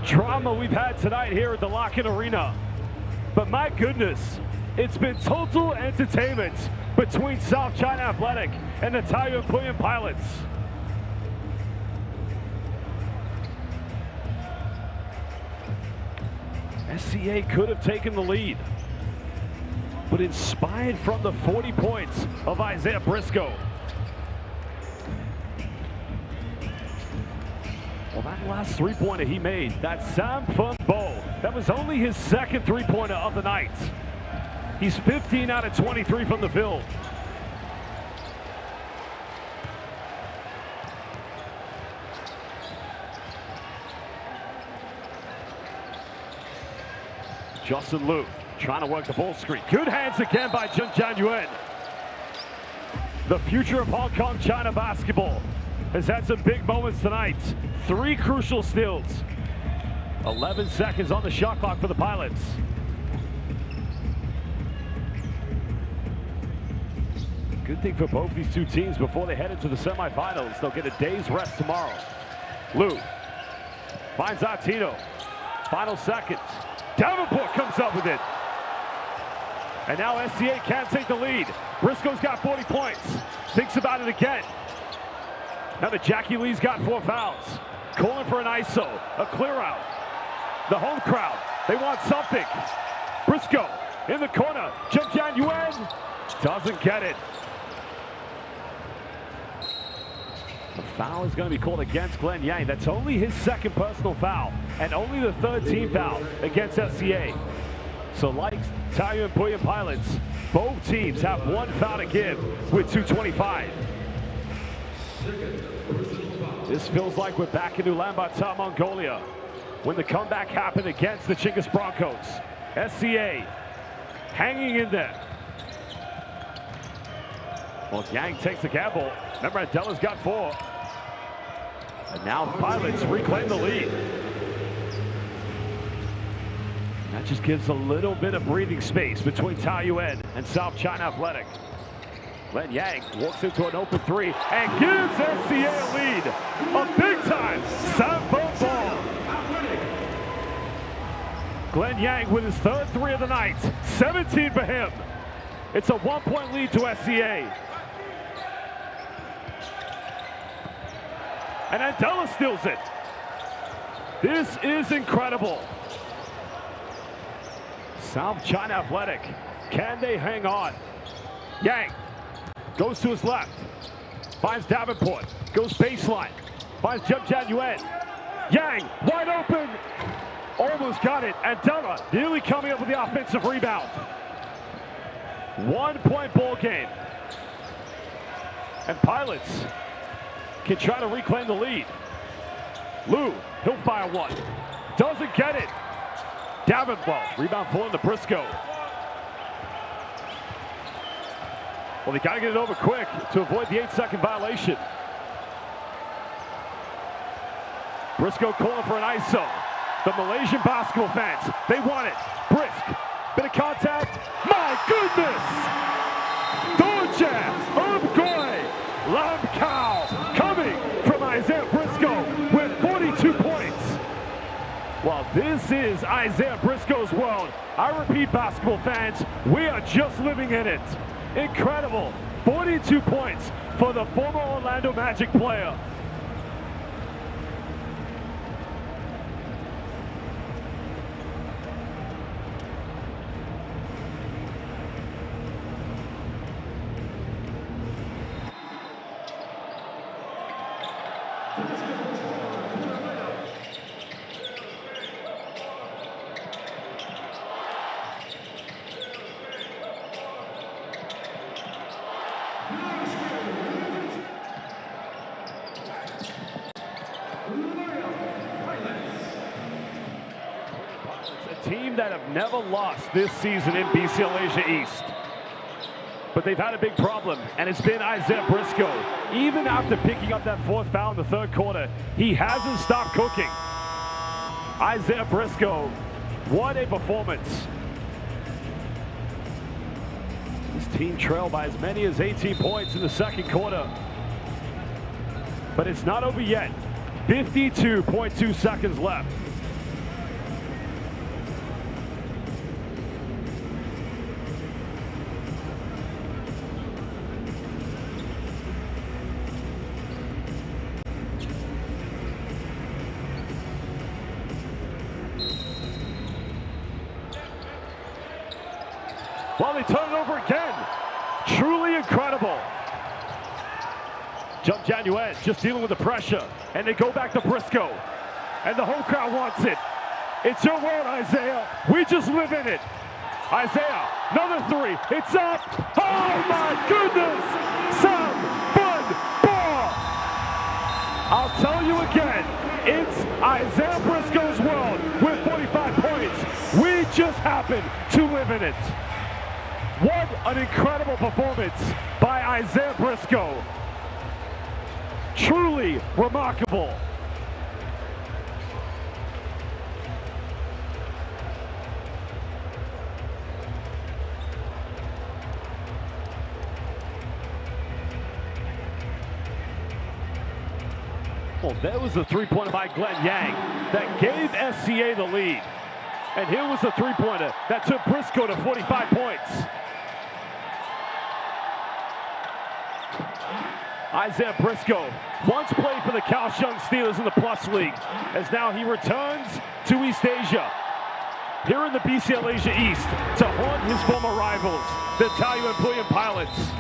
drama we've had tonight here at the Lock-In Arena. But my goodness, it's been total entertainment between South China Athletic and the Taoyuan Pauian Pilots. SCA could have taken the lead, but inspired from the 40 points of Isaiah Briscoe. Well, that last 3-pointer he made, that Sam Fung Bo, that was only his 2nd 3-pointer of the night. He's 15 out of 23 from the field. Justin Liu trying to work the ball screen. Good hands again by Zheng Yuan. The future of Hong Kong China basketball has had some big moments tonight. 3 crucial steals. 11 seconds on the shot clock for the Pilots. Good thing for both these 2 teams before they head into the semifinals. They'll get a day's rest tomorrow. Liu finds Artino. Final seconds. Davenport comes up with it. And now SCA can't take the lead. Briscoe's got 40 points. Thinks about it again. Now that Jackie Lee's got 4 fouls. Calling for an ISO, a clear out. The home crowd, they want something. Briscoe in the corner. Zheng Yuan doesn't get it. The foul is going to be called against Glenn Yang. That's only his second personal foul and only the third team foul against SCA. So like Taoyuan Pauian Pilots, both teams have one foul to give with 2:25. This feels like we're back in Ulaanbaatar, Mongolia, when the comeback happened against the Chinggis Broncos. SCA hanging in there. Well, Yang takes the gamble. Remember, Adela's got 4. And now the Pilots reclaim the lead. That just gives a little bit of breathing space between Taoyuan and South China Athletic. Glenn Yang walks into an open 3 and gives SCA a lead. A big-time Sambo ball. Glenn Yang with his third 3 of the night. 17 for him. It's a 1-point lead to SCA. And Adela steals it. This is incredible. South China Athletic, can they hang on? Yang goes to his left, finds Davenport, goes baseline, finds Zheng Yuan. Yang, wide open, almost got it. Adela nearly coming up with the offensive rebound. 1-point ball game. And Pilots can try to reclaim the lead. Lou, he'll fire one. Doesn't get it. Davenport, rebound falling to Briscoe. Well, they got to get it over quick to avoid the 8-second violation. Briscoe calling for an ISO. The Malaysian basketball fans, they want it. Brisk, bit of contact. My goodness! Dorjan, Umgoy, Lam Cow, coming from Isaiah Briscoe with 42 points. Well, this is Isaiah Briscoe's world. I repeat, basketball fans, we are just living in it. Incredible. 42 points for the former Orlando Magic player. Team that have never lost this season in BCL Asia East. But they've had a big problem, and it's been Isaiah Briscoe. Even after picking up that 4th foul in the 3rd quarter, he hasn't stopped cooking. Isaiah Briscoe, what a performance. This team trailed by as many as 18 points in the 2nd quarter. But it's not over yet. 52.2 seconds left. Well, they turn it over again. Truly incredible. Zheng Yuan just dealing with the pressure, and they go back to Briscoe. And the whole crowd wants it. It's your world, Isaiah. We just live in it. Isaiah, another 3. It's up. Oh my goodness. Some fun ball. I'll tell you again, it's Isaiah Briscoe's world with 45 points. We just happen to live in it. What an incredible performance by Isaiah Briscoe. Truly remarkable. Well, there was a 3-pointer by Glenn Yang that gave SCA the lead. And here was a 3-pointer that took Briscoe to 45 points. Isaiah Briscoe once played for the Kaohsiung Steelers in the Plus League, as now he returns to East Asia, here in the BCL Asia East, to haunt his former rivals, the Taoyuan Pauian Pilots.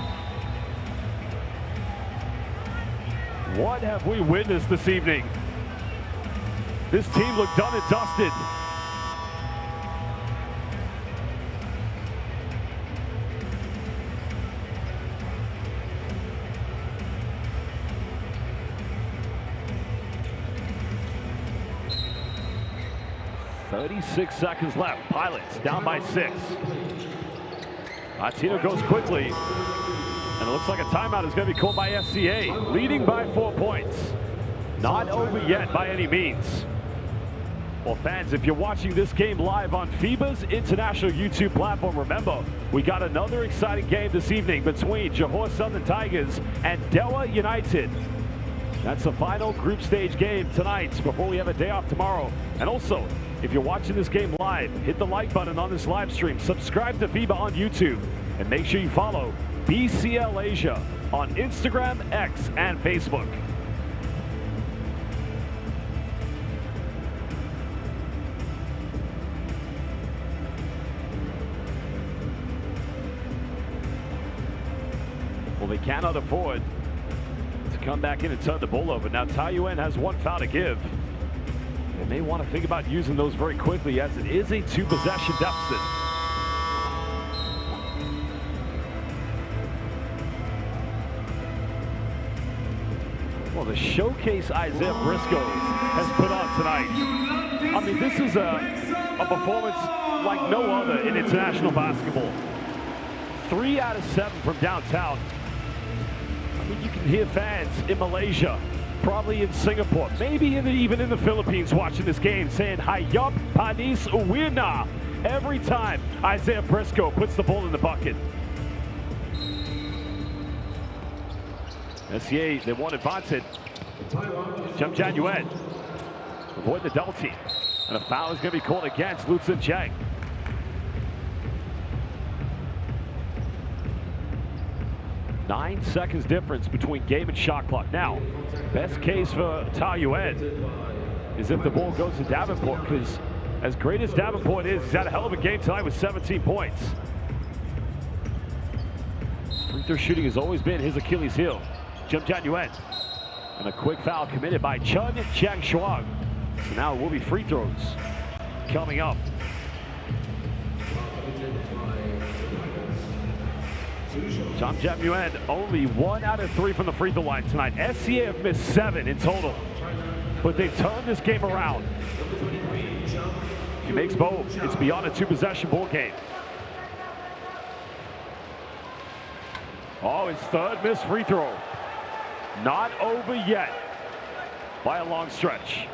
What have we witnessed this evening? This team looked done and dusted. "36 seconds left. Pilots down by 6. Watchthe goes quickly, and it looks like a timeout is going to be called by SCA, leading by 4 points. Not over yet by any means. Well, fans, if you're watching this game live on FIBA's international YouTube platform, remember, we got another exciting game this evening between Johor Southern Tigers and Dewa United. That's the final group stage game tonight before we have a day off tomorrow. And also, if you're watching this game live, hit the like button on this live stream, subscribe to FIBA on YouTube, and make sure you follow BCL Asia on Instagram, X, and Facebook. Well, they cannot afford to come back in and turn the ball over. Now, Taoyuan has 1 foul to give. They may want to think about using those very quickly, as it is a 2-possession deficit. Well, the showcase Isaiah Briscoe has put on tonight. I mean, this is a performance like no other in international basketball. 3 out of 7 from downtown. I mean, you can hear fans in Malaysia, probably in Singapore, maybe even in the Philippines watching this game saying, "Hayop Panis Uwina," every time Isaiah Briscoe puts the ball in the bucket. SCA, they want advanced. Jumjan Yuan avoid the double team. And a foul is going to be called against Lutsen Cheng. Nine seconds difference between game and shot clock. Now, best case for Taoyuan is if the ball goes to Davenport, because as great as Davenport is, he's had a hell of a game tonight with 17 points. Free throw shooting has always been his Achilles heel. Jumjan Yuan. And a quick foul committed by Chun Chang Shuang. So now it will be free throws coming up. Jumjan Yuan only 1 out of 3 from the free throw line tonight. SCA have missed 7 in total, but they've turned this game around. If he makes both, it's beyond a 2-possession ball game. Oh, his 3rd missed free throw. Not over yet by a long stretch.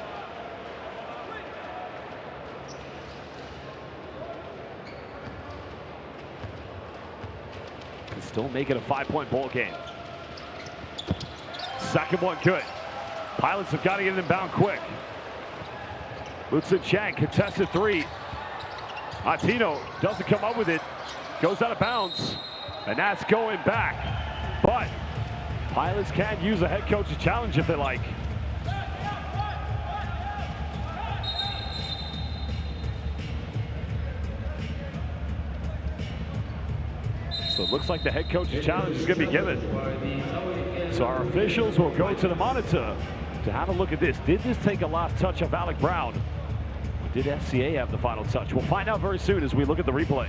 Can still make it a 5-point ball game. Second one good. Pilots have got to get it inbound quick. Lutsen Chang, contested 3. Atino doesn't come up with it. Goes out of bounds. And that's going back. But Pilots can use a head coach's challenge if they like. So it looks like the head coach's challenge is going to be given. So our officials will go to the monitor to have a look at this. Did this take a last touch of Alec Brown? Or did SCA have the final touch? We'll find out very soon as we look at the replay.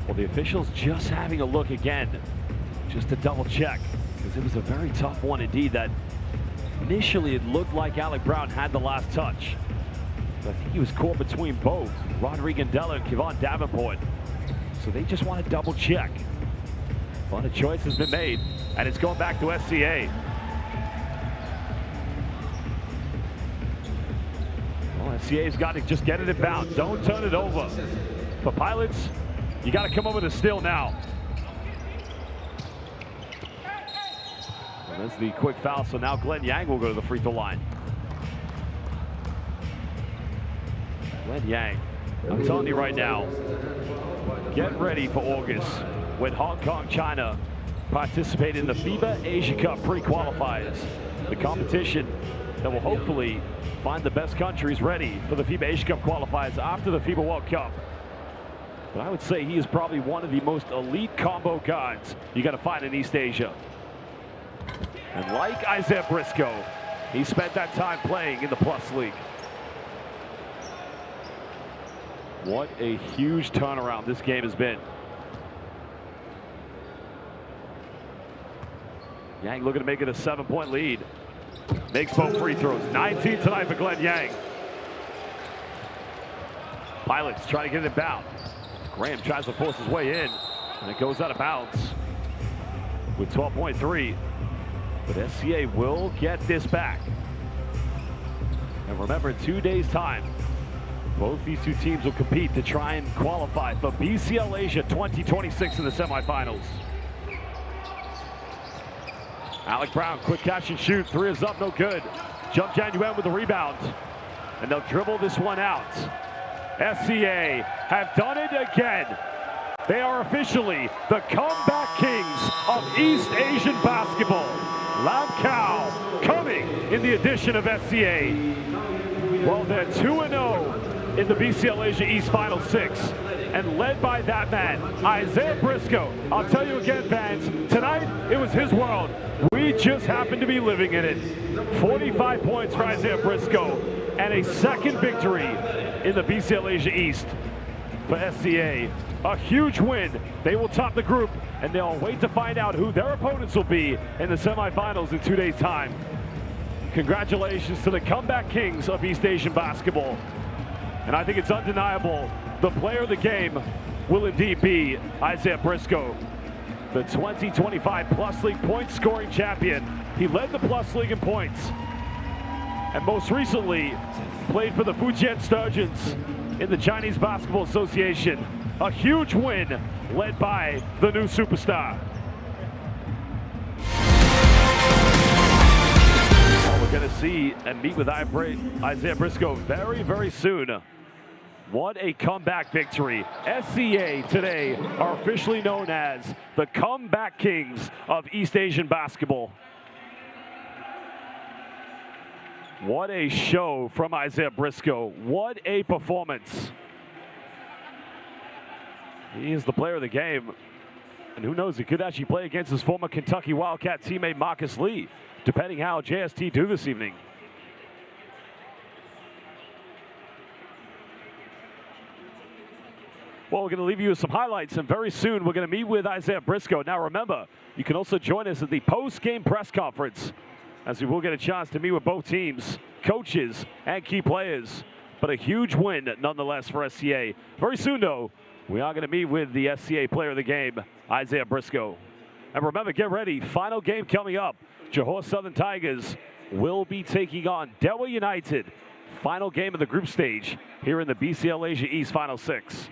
Well, the officials just having a look again, just to double check, because it was a very tough one indeed. That initially it looked like Alec Brown had the last touch. But I think he was caught between both Rodrigo Gandela and Kevon Davenport. So they just want to double check. But a choice has been made, and it's going back to SCA. Well, SCA's got to just get it in bounds. Don't turn it over. For Pilots, you got to come over to steal now. Well, that's the quick foul, so now Glenn Yang will go to the free throw line. Glenn Yang, I'm telling you right now, get ready for August when Hong Kong, China participate in the FIBA Asia Cup pre-qualifiers. The competition that will hopefully find the best countries ready for the FIBA Asia Cup qualifiers after the FIBA World Cup. But I would say he is probably one of the most elite combo guards you got to find in East Asia. And like Isaiah Briscoe, he spent that time playing in the Plus League. What a huge turnaround this game has been. Yang looking to make it a 7-point lead. Makes both free throws. 19 tonight for Glenn Yang. Pilots try to get it inbound. Graham tries to force his way in, and it goes out of bounds with 12.3. But SCA will get this back. And remember, in 2 days' time, both these two teams will compete to try and qualify for BCL Asia 2026 in the semifinals. Alec Brown, quick catch and shoot. 3 is up, no good. Jump Januan with the rebound. And they'll dribble this one out. SCA have done it again. They are officially the comeback kings of East Asian basketball. Lam Cao coming in the addition of SCA. Well, they're 2-0 in the BCL Asia East Final 6. And led by that man, Isaiah Briscoe. I'll tell you again, fans, tonight it was his world. We just happened to be living in it. 45 points for Isaiah Briscoe and a second victory in the BCL Asia East for SCA. A huge win. They will top the group, and they'll wait to find out who their opponents will be in the semifinals in 2 days' time. Congratulations to the comeback kings of East Asian basketball. And I think it's undeniable, the player of the game will indeed be Isaiah Briscoe, the 2025 Plus League point scoring champion. He led the Plus League in points, and most recently played for the Fujian Sturgeons in the Chinese Basketball Association. A huge win led by the new superstar. Well, we're going to see and meet with Isaiah Briscoe very, very soon. What a comeback victory. SCA today are officially known as the comeback kings of East Asian basketball. What a show from Isaiah Briscoe. What a performance. He is the player of the game. And who knows, he could actually play against his former Kentucky Wildcat teammate Marcus Lee, depending how JST do this evening. Well, we're going to leave you with some highlights, and very soon we're going to meet with Isaiah Briscoe. Now remember, you can also join us at the post-game press conference, as we will get a chance to meet with both teams, coaches, and key players. But a huge win nonetheless for SCA. Very soon, though, we are going to meet with the SCA player of the game, Isaiah Briscoe. And remember, get ready, final game coming up. Johor Southern Tigers will be taking on Dewa United. Final game of the group stage here in the BCL Asia East Final 6.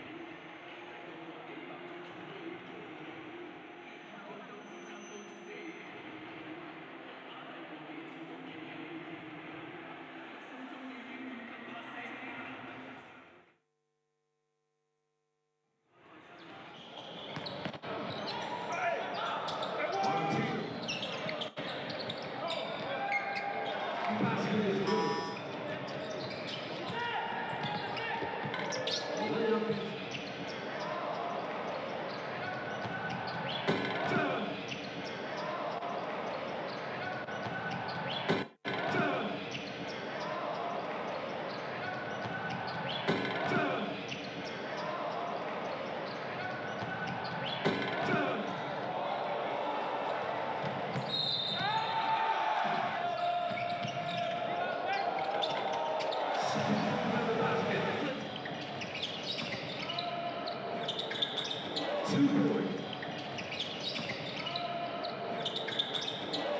point.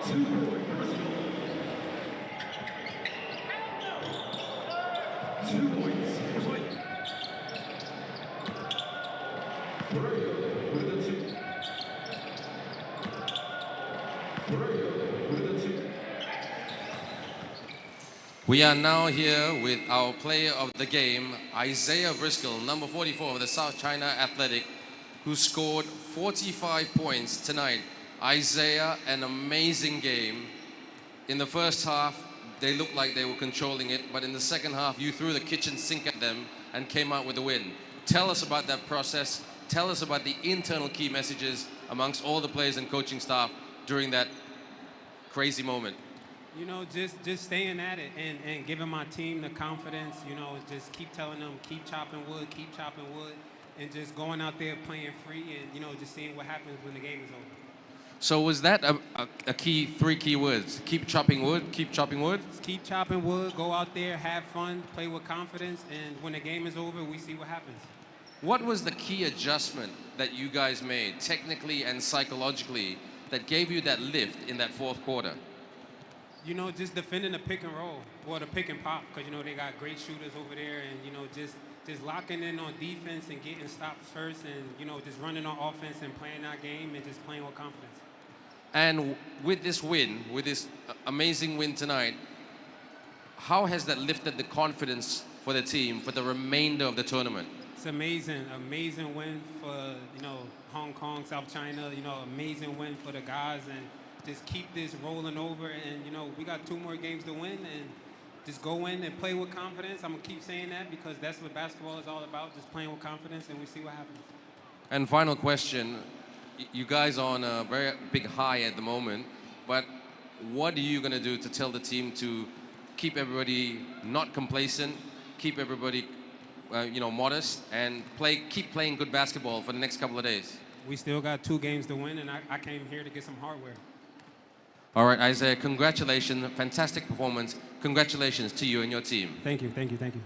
2-point Bristol. 2 points. Pereira with a 2. Pereira with a 2. We are now here with our player of the game, Isaiah Briscoe, number 44 of the South China Athletic, who scored 45 points tonight. Isaiah, an amazing game. In the first half, they looked like they were controlling it, but in the second half, you threw the kitchen sink at them and came out with a win. Tell us about that process. Tell us about the internal key messages amongst all the players and coaching staff during that crazy moment. You know, just staying at it and giving my team the confidence, you know, just keep telling them, keep chopping wood, and just going out there playing free and, you know, just seeing what happens when the game is over. So was that a key, 3 key words? Keep chopping wood, keep chopping wood? Just keep chopping wood, go out there, have fun, play with confidence, and when the game is over, we see what happens. What was the key adjustment that you guys made, technically and psychologically, that gave you that lift in that fourth quarter? You know, just defending the pick and roll, or the pick and pop, because, you know, they got great shooters over there, and, you know, just locking in on defense and getting stops first, and, you know, just running on offense and playing our game and just playing with confidence. And with this win, with this amazing win tonight, how has that lifted the confidence for the team for the remainder of the tournament? It's amazing win for, you know, Hong Kong, South China, you know, amazing win for the guys, and just keep this rolling over, and, you know, we got 2 more games to win, and just go in and play with confidence. I'm going to keep saying that because that's what basketball is all about, just playing with confidence, and we see what happens. And final question, you guys are on a very big high at the moment, but what are you going to do to tell the team to keep everybody not complacent, keep everybody you know, modest, and keep playing good basketball for the next couple of days? We still got 2 games to win, and I came here to get some hardware. All right, Isaiah, congratulations. Fantastic performance. Congratulations to you and your team. Thank you, thank you, thank you.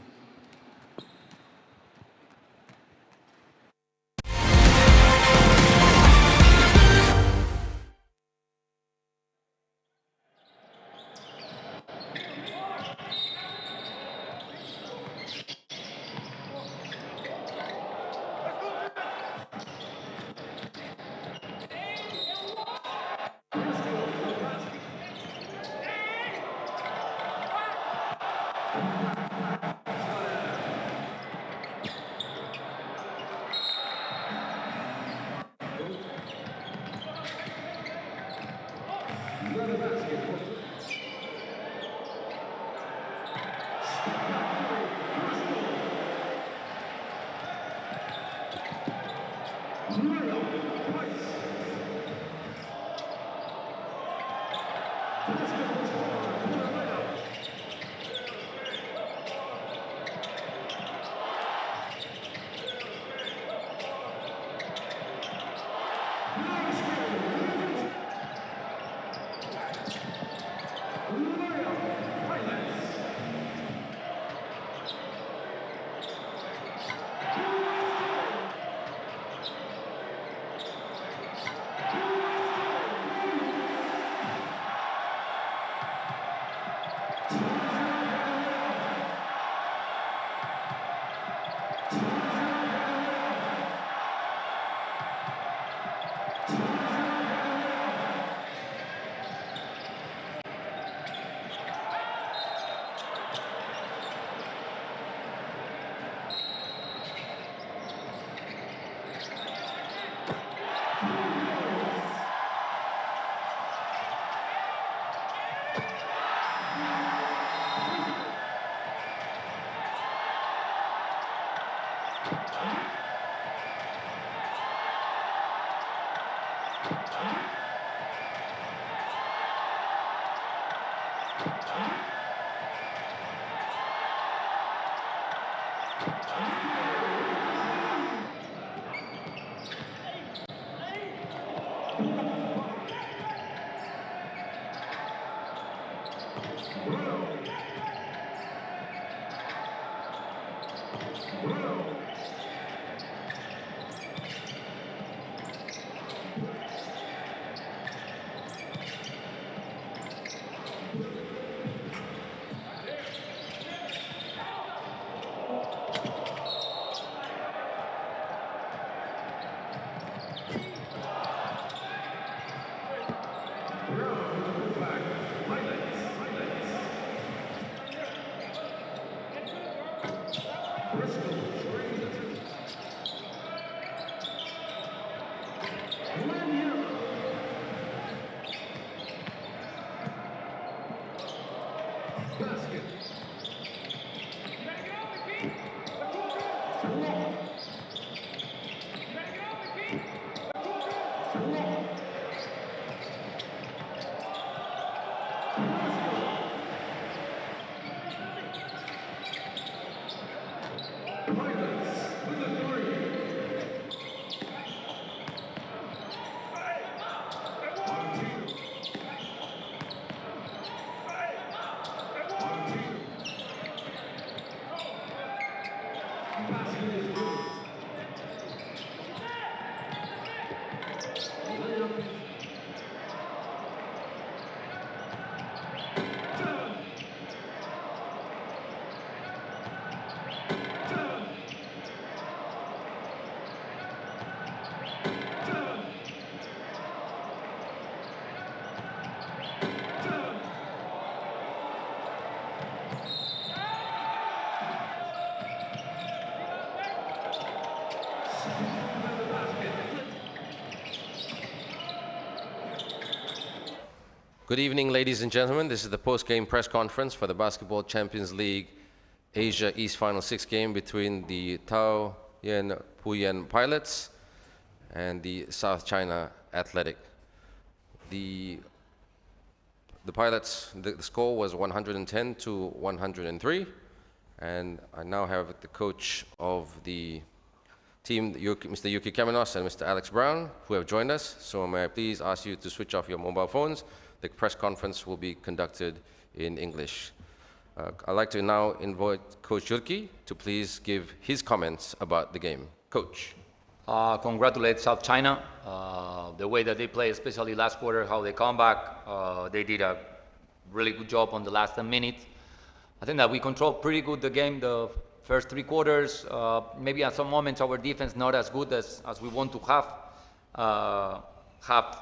Good evening, ladies and gentlemen. This is the post-game press conference for the Basketball Champions League Asia East Final 6 game between the Taoyuan Pauian Pilots and the South China Athletic. The Pilots, the score was 110 to 103, and I now have the coach of the team, Mr. Yuki Kamenos and Mr. Alex Brown, who have joined us. So may I please ask you to switch off your mobile phones. The press conference will be conducted in English. I'd like to now invite Coach Yuki to please give his comments about the game. Coach. Congratulate South China. The way that they play, especially last quarter, how they come back, they did a really good job on the last 10 minutes. I think that we controlled pretty good the game the first 3 quarters. Maybe at some moments our defense not as good as we want to have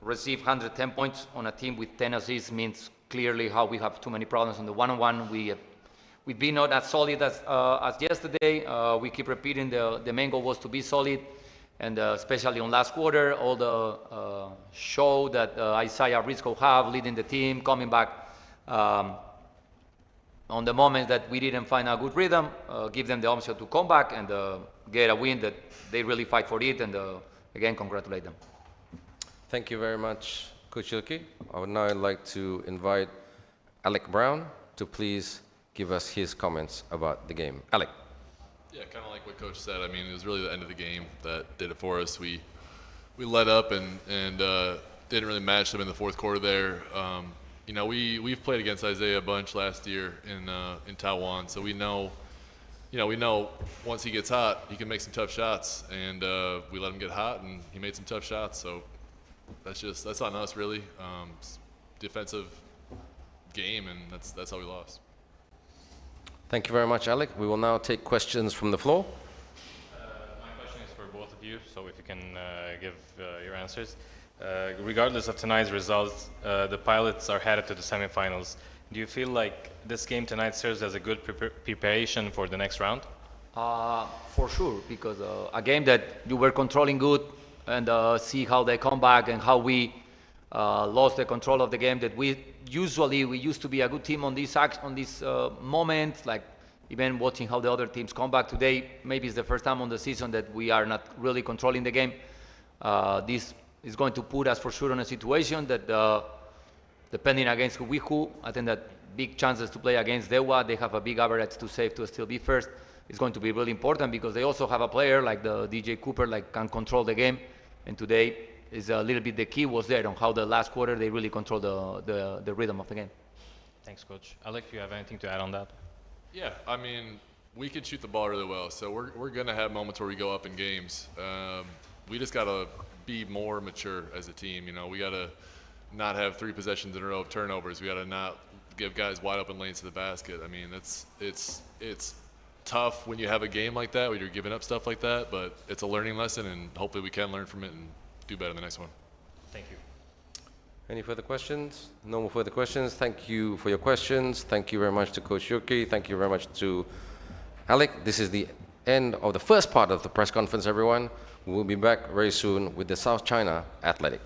received 110 points on a team with 10 assists means clearly how we have too many problems on the one-on-one. We've been not as solid as yesterday. We keep repeating the main goal was to be solid, and especially on last quarter, all the show that Isaiah Briscoe have leading the team, coming back on the moments that we didn't find a good rhythm, give them the option to come back and get a win that they really fight for it, and again, congratulate them. Thank you very much, Coach Yuki. I would now like to invite Alec Brown to please give us his comments about the game. Alec. Yeah, kind of like what Coach said. I mean, it was really the end of the game that did it for us. We let up and didn't really match them in the fourth quarter there. You know, we've played against Isaiah a bunch last year in Taiwan, so we know once he gets hot, he can make some tough shots, and we let him get hot, and he made some tough shots. So that's on us really. Defensive game, and that's how we lost. Thank you very much, Alec. We will now take questions from the floor. My question is for both of you, so if you can give your answers. Regardless of tonight's results, the Pilots are headed to the semifinals. Do you feel like this game tonight serves as a good preparation for the next round? For sure, because a game that you were controlling good, and see how they come back and how we lost the control of the game, that we used to be a good team on this moment, like even watching how the other teams come back today. Maybe it's the first time on the season that we are not really controlling the game. This is going to put us for sure in a situation that depending against who, I think that big chances to play against Dewa, they have a big average to save to still be first. It's going to be really important because they also have a player like the DJ Cooper, like can control the game. And today is a little bit the key was there on how the last quarter they really control the rhythm of the game. Thanks, Coach. Alec, do you have anything to add on that? Yeah, I mean, we can shoot the ball really well, so we're gonna have moments where we go up in games. We just gotta be more mature as a team. You know, we gotta not have 3 possessions in a row of turnovers. We gotta not give guys wide open lanes to the basket. I mean, it's tough when you have a game like that where you're giving up stuff like that, but it's a learning lesson, and hopefully we can learn from it and do better in the next one. Thank you. Any further questions? No more further questions. Thank you for your questions. Thank you very much to Coach Yuki. Thank you very much to Alec. This is the end of the first part of the press conference, everyone. We will be back very soon with the South China Athletic.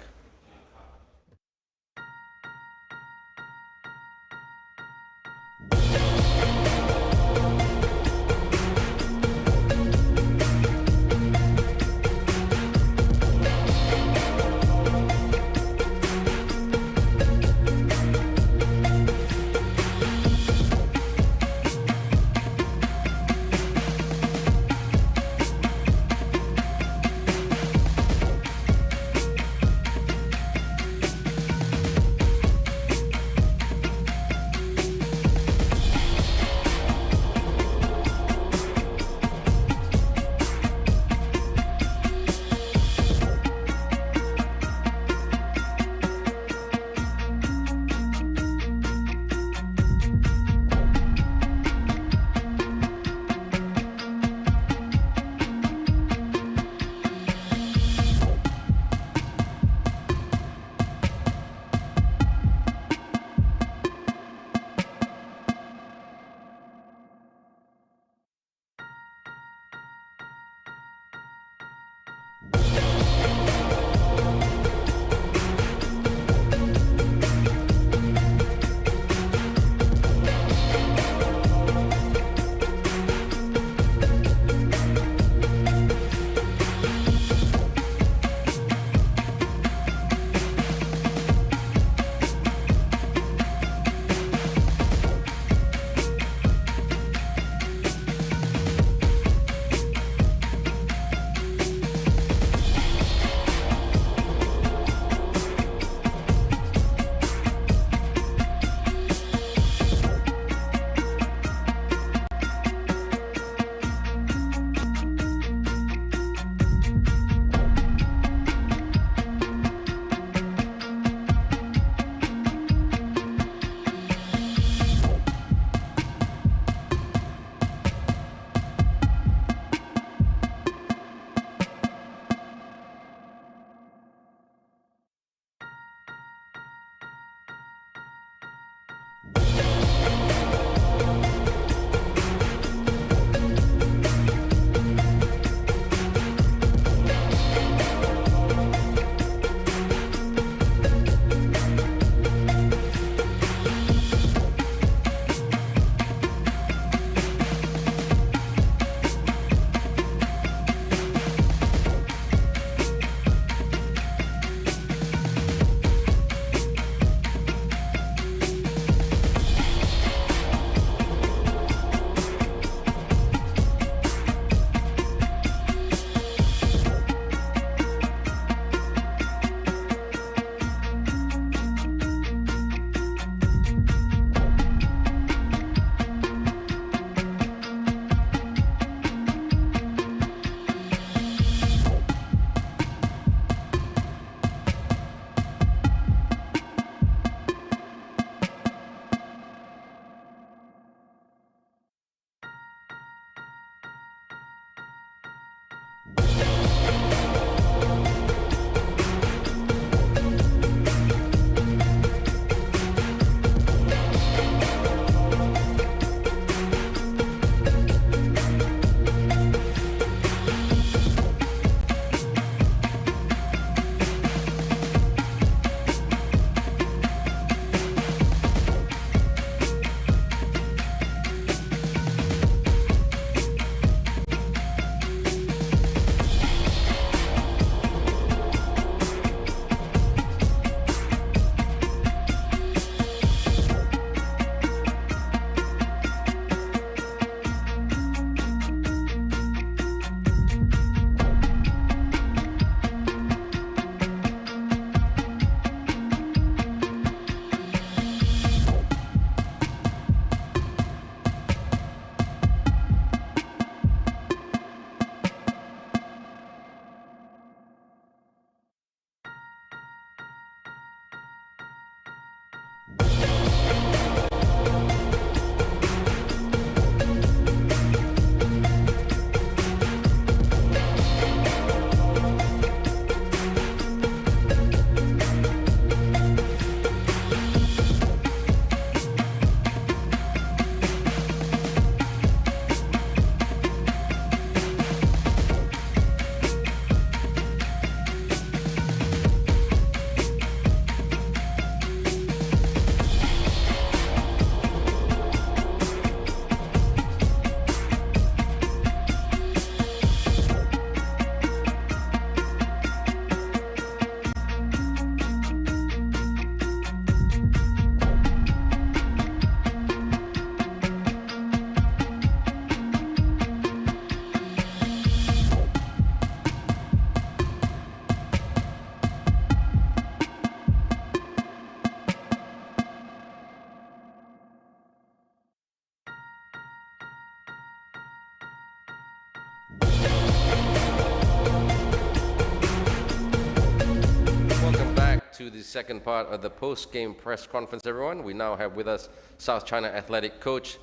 back to the second part of the post-game press conference, everyone. We now have with us South China Athletic coach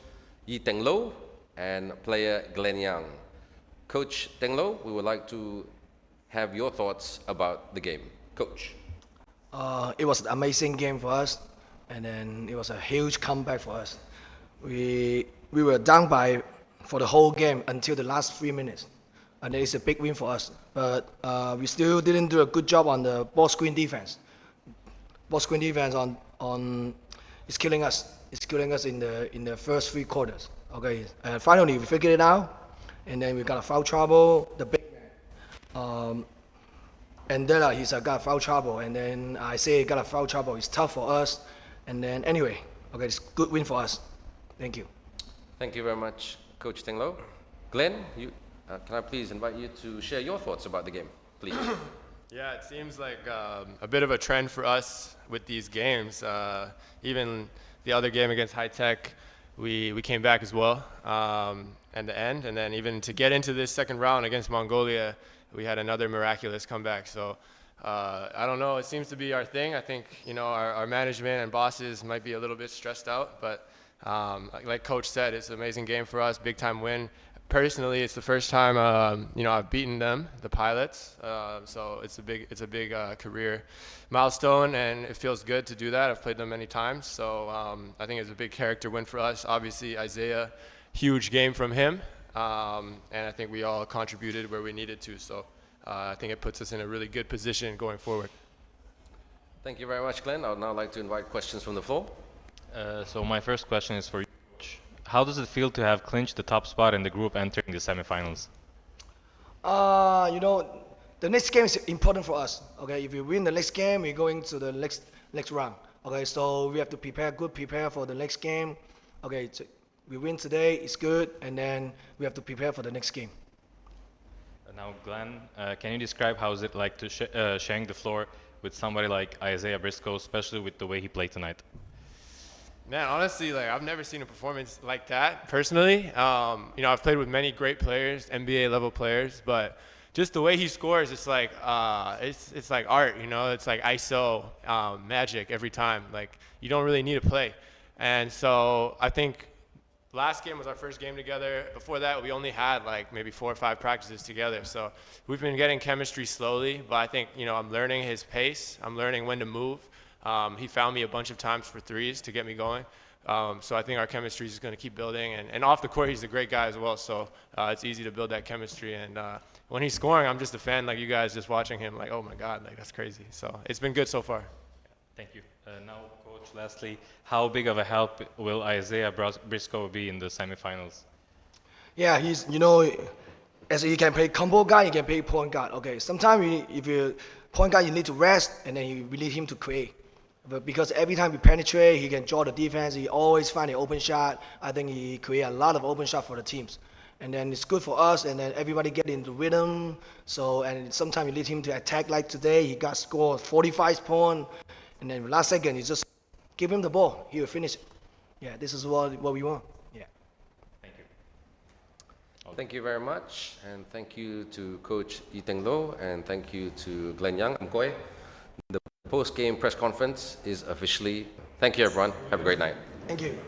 Yi Teng Lo and player Glenn Yang. Coach Teng Lo, we would like to have your thoughts about the game. Coach. It was an amazing game for us, and then it was a huge comeback for us. We were down by for the whole game until the last 3 minutes, and it's a big win for us. But we still didn't do a good job on the ball screen defense. Ball screen defense on is killing us. It's killing us in the first 3 quarters. Okay, and finally we figured it out, and then we got a foul trouble. The big man, and then he's got foul trouble, and then I say got a foul trouble. It's tough for us, and then anyway, okay, it's a good win for us. Thank you. Thank you very much, Coach Teng Lo. Glenn, can I please invite you to share your thoughts about the game, please? Yeah, it seems like a bit of a trend for us with these games. Even the other game against High Tech, we came back as well at the end, and then even to get into this second round against Mongolia, we had another miraculous comeback. So I don't know, it seems to be our thing. I think our management and bosses might be a little bit stressed out, but like Coach said, it's an amazing game for us, big time win. Personally, it's the first time I've beaten them, the Pilots. So it's a big career milestone, and it feels good to do that. I've played them many times, so I think it's a big character win for us. Obviously, Isaiah, huge game from him, and I think we all contributed where we needed to. So I think it puts us in a really good position going forward. Thank you very much, Glenn. I would now like to invite questions from the floor. So my first question is for you, Coach. How does it feel to have clinched the top spot in the group entering the semifinals? The next game is important for us. Okay, if we win the next game, we're going to the next round. Okay, so we have to prepare for the next game. Okay, we win today, it's good, and then we have to prepare for the next game. Now, Glenn, can you describe how is it like to sharing the floor with somebody like Isaiah Briscoe, especially with the way he played tonight? Man, honestly, I've never seen a performance like that personally. I've played with many great players, NBA level players, but just the way he scores, it's like it's like art. It's like ISO magic every time. You don't really need to play, and so I think last game was our first game together. Before that, we only had maybe 4 or 5 practices together. So we've been getting chemistry slowly, but I think I'm learning his pace. I'm learning when to move. He found me a bunch of times for threes to get me going. So I think our chemistry is going to keep building. And off the court, he's a great guy as well. So it's easy to build that chemistry. And when he's scoring, I'm just a fan like you guys, just watching him oh my God, that's crazy. So it's been good so far. Thank you. Now, Coach, lastly, how big of a help will Isaiah Briscoe be in the semifinals? Yeah, he's, as he can play combo guard, he can play point guard. Okay, sometimes if you're point guard, you need to rest, and then we need him to create. But because every time we penetrate, he can draw the defense. He always find an open shot. I think he create a lot of open shot for the teams. And then it's good for us, and then everybody get into rhythm. So, and sometimes you need him to attack like today. He got scored 45 points, and then last second, you just give him the ball. He will finish it. Yeah, this is what we want. Yeah. Thank you. Thank you very much, and thank you to Coach Yi Teng Lo, and thank you to Glenn Yang. The post-game press conference is officially. Thank you, everyone. Have a great night. Thank you.